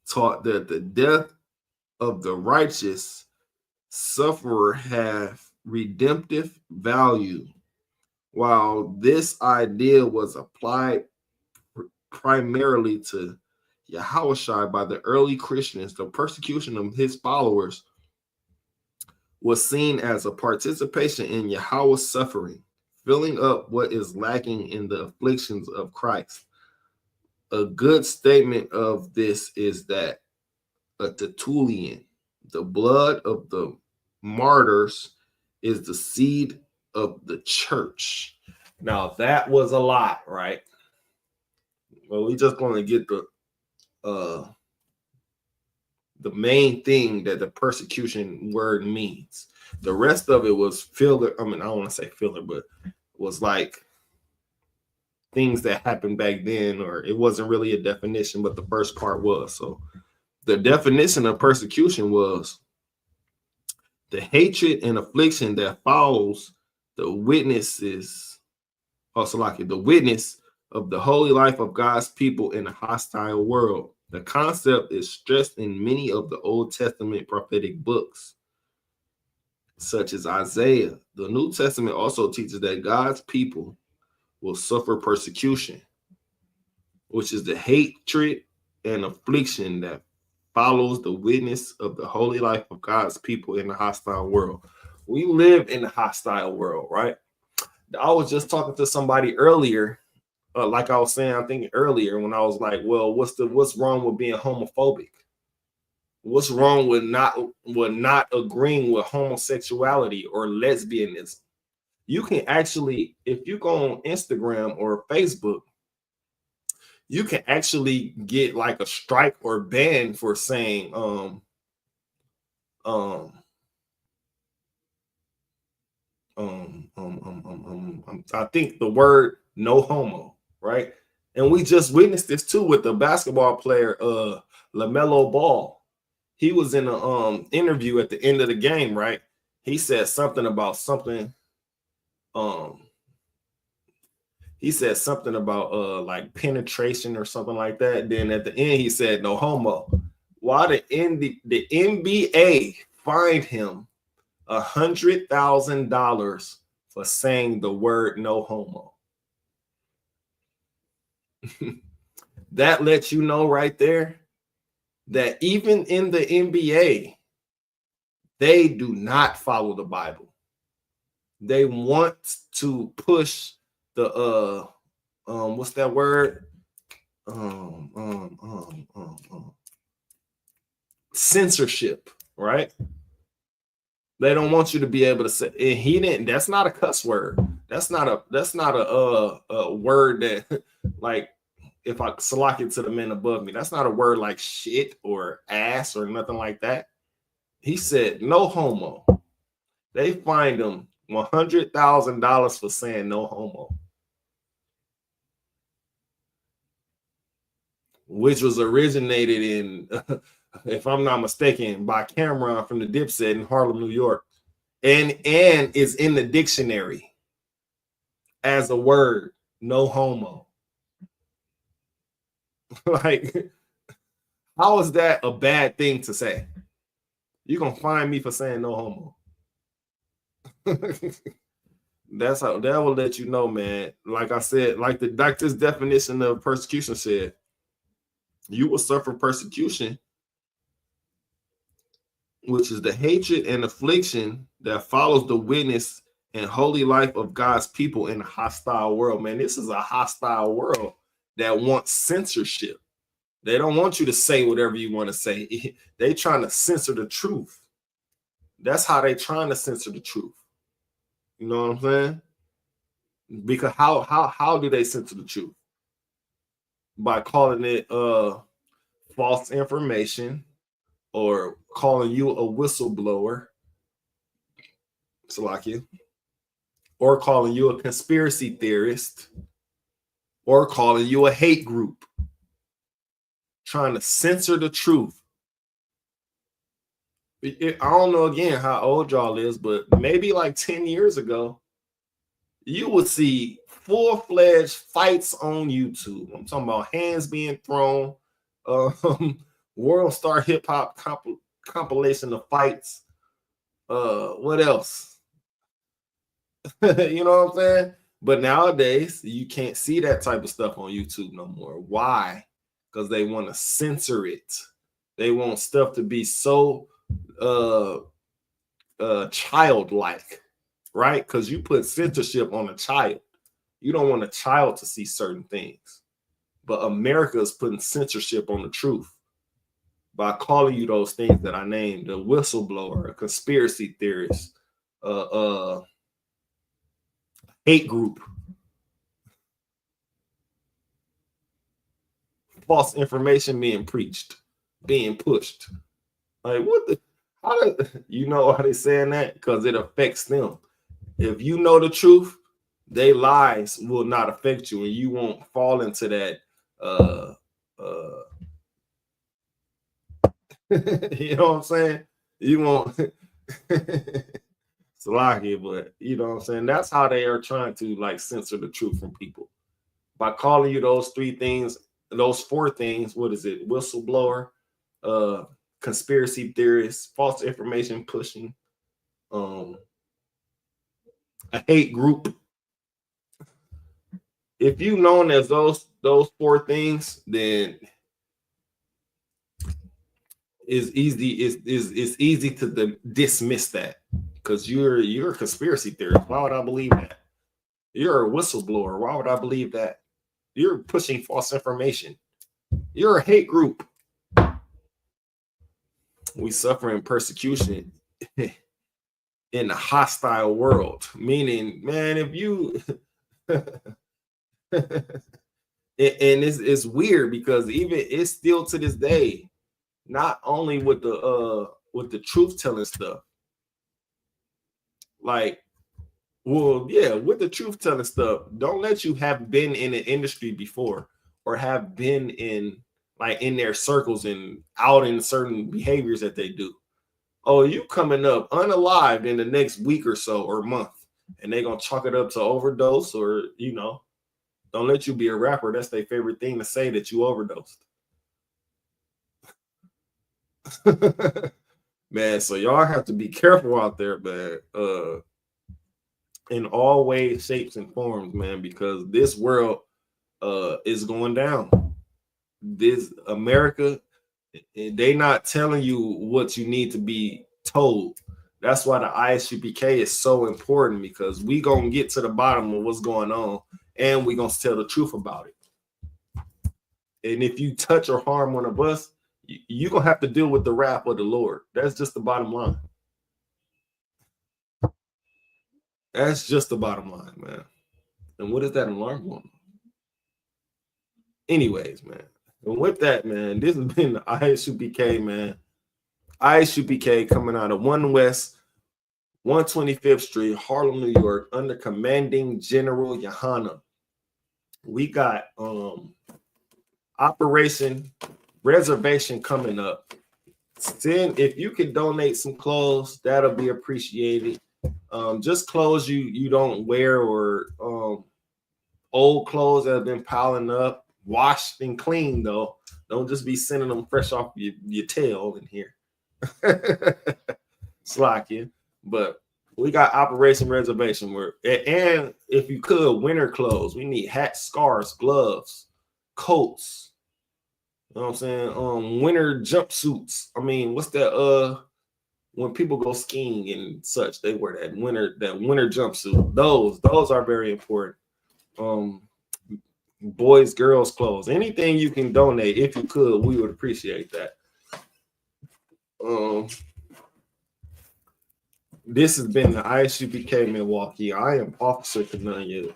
taught that the death of the righteous sufferer have redemptive value. While this idea was applied primarily to Yahushua by the early Christians, the persecution of his followers was seen as a participation in Yahweh's suffering, filling up what is lacking in the afflictions of Christ. A good statement of this is that a Tertullian, the blood of the martyrs is the seed of the church. Now that was a lot, right? Well, we just going to get the main thing that the persecution word means. The rest of it was filler. I mean, I don't want to say filler, but was like things that happened back then, or it wasn't really a definition, but the first part was. So the definition of persecution was the hatred and affliction that follows the witness of the holy life of God's people in a hostile world. The concept is stressed in many of the Old Testament prophetic books, such as Isaiah. The New Testament also teaches that God's people will suffer persecution, which is the hatred and affliction that follows the witness of the holy life of God's people in a hostile world. We live in a hostile world, right? I was just talking to somebody earlier, like I was saying, I think earlier, when I was like, well, what's wrong with being homophobic? What's wrong with not agreeing with homosexuality or lesbianism? You can actually, if you go on Instagram or Facebook, you can actually get like a strike or ban for saying I think the word no homo, right? And we just witnessed this too with the basketball player LaMelo Ball. He was in a interview at the end of the game, right? He said something about something he said something about like penetration or something like that. Then at the end he said no homo. Why the NBA fined him $100,000 for saying the word no homo? That lets you know right there that even in the NBA, they do not follow the Bible. They want to push the what's that word? Censorship, right? They don't want you to be able to say, and he didn't. That's not a cuss word. That's not a word that, like, if I select it to the men above me, that's not a word like shit or ass or nothing like that. He said no homo. They fined him $100,000 for saying no homo, which was originated in, if I'm not mistaken, by Cameron from the Dipset in Harlem, New York, and is in the dictionary as a word, no homo. Like, how is that a bad thing to say? You're gonna fine me for saying no homo. That's how that will let you know, man. Like I said, like this definition of persecution said, you will suffer persecution, which is the hatred and affliction that follows the witness and holy life of God's people in a hostile world. Man, this is a hostile world that wants censorship. They don't want you to say whatever you want to say. They trying to censor the truth. That's how they trying to censor the truth. You know what I'm saying? Because how do they censor the truth? By calling it false information, or calling you a whistleblower, Salakia, or calling you a conspiracy theorist, or calling you a hate group, trying to censor the truth. I don't know again how old y'all is, but maybe like 10 years ago, you would see full-fledged fights on YouTube. I'm talking about hands being thrown, World Star Hip Hop compilation of fights. What else? You know what I'm saying? But nowadays, you can't see that type of stuff on YouTube no more. Why? Because they want to censor it. They want stuff to be so childlike, right? Because you put censorship on a child. You don't want a child to see certain things. But America is putting censorship on the truth by calling you those things that I named: a whistleblower, a conspiracy theorist, hate group, false information being preached, being pushed. Like, what the? How do you know how they saying that? Because it affects them. If you know the truth, their lies will not affect you, and you won't fall into that. You know what I'm saying? You won't. It's lucky, but you know what I'm saying? That's how they are trying to like censor the truth from people, by calling you those three things, those four things. What is it? Whistleblower, conspiracy theorist, false information pushing, a hate group. If you known as those four things, then it's easy to dismiss that, because you're a conspiracy theorist. Why would I believe that? You're a whistleblower. Why would I believe that? You're pushing false information. You're a hate group. We suffering persecution in a hostile world. Meaning, man, if you and it's weird because even it's still to this day, not only with the truth telling stuff, like, well, yeah, with the truth telling stuff, don't let you have been in an industry before or have been in like in their circles and out in certain behaviors that they do. Oh, you coming up unalived in the next week or so or month, and they gonna chalk it up to overdose, or don't let you be a rapper. That's their favorite thing to say, that you overdosed. Man, so y'all have to be careful out there, man. In all ways, shapes, and forms, man, because this world is going down. This America, they not telling you what you need to be told. That's why the ISUPK is so important, because we gonna get to the bottom of what's going on, and we gonna tell the truth about it. And if you touch or harm one of us, you gonna have to deal with the wrath of the Lord. That's just the bottom line. That's just the bottom line, man. And what is that alarm going? Anyways, man. And with that, man, this has been the ISUPK, man. ISUPK coming out of 1 West 125th Street, Harlem, New York, under Commanding General Yohana. We got Operation Reservation coming up. If you can donate some clothes, that'll be appreciated. Just clothes you don't wear, or old clothes that have been piling up, washed and clean though. Don't just be sending them fresh off your tail in here. Slacking. But we got Operation Reservation and if you could, winter clothes. We need hats, scarves, gloves, coats. You know what I'm saying? Winter jumpsuits. I mean, what's that? When people go skiing and such, they wear that winter jumpsuit. Those are very important. Boys, girls clothes, anything you can donate, if you could, we would appreciate that. This has been the ISUPK Milwaukee. I am Officer Kananya.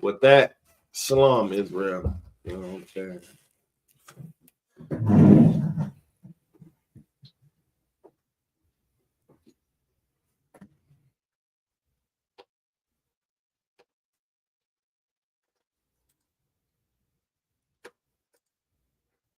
With that, Shalom, Israel. You know what I'm saying?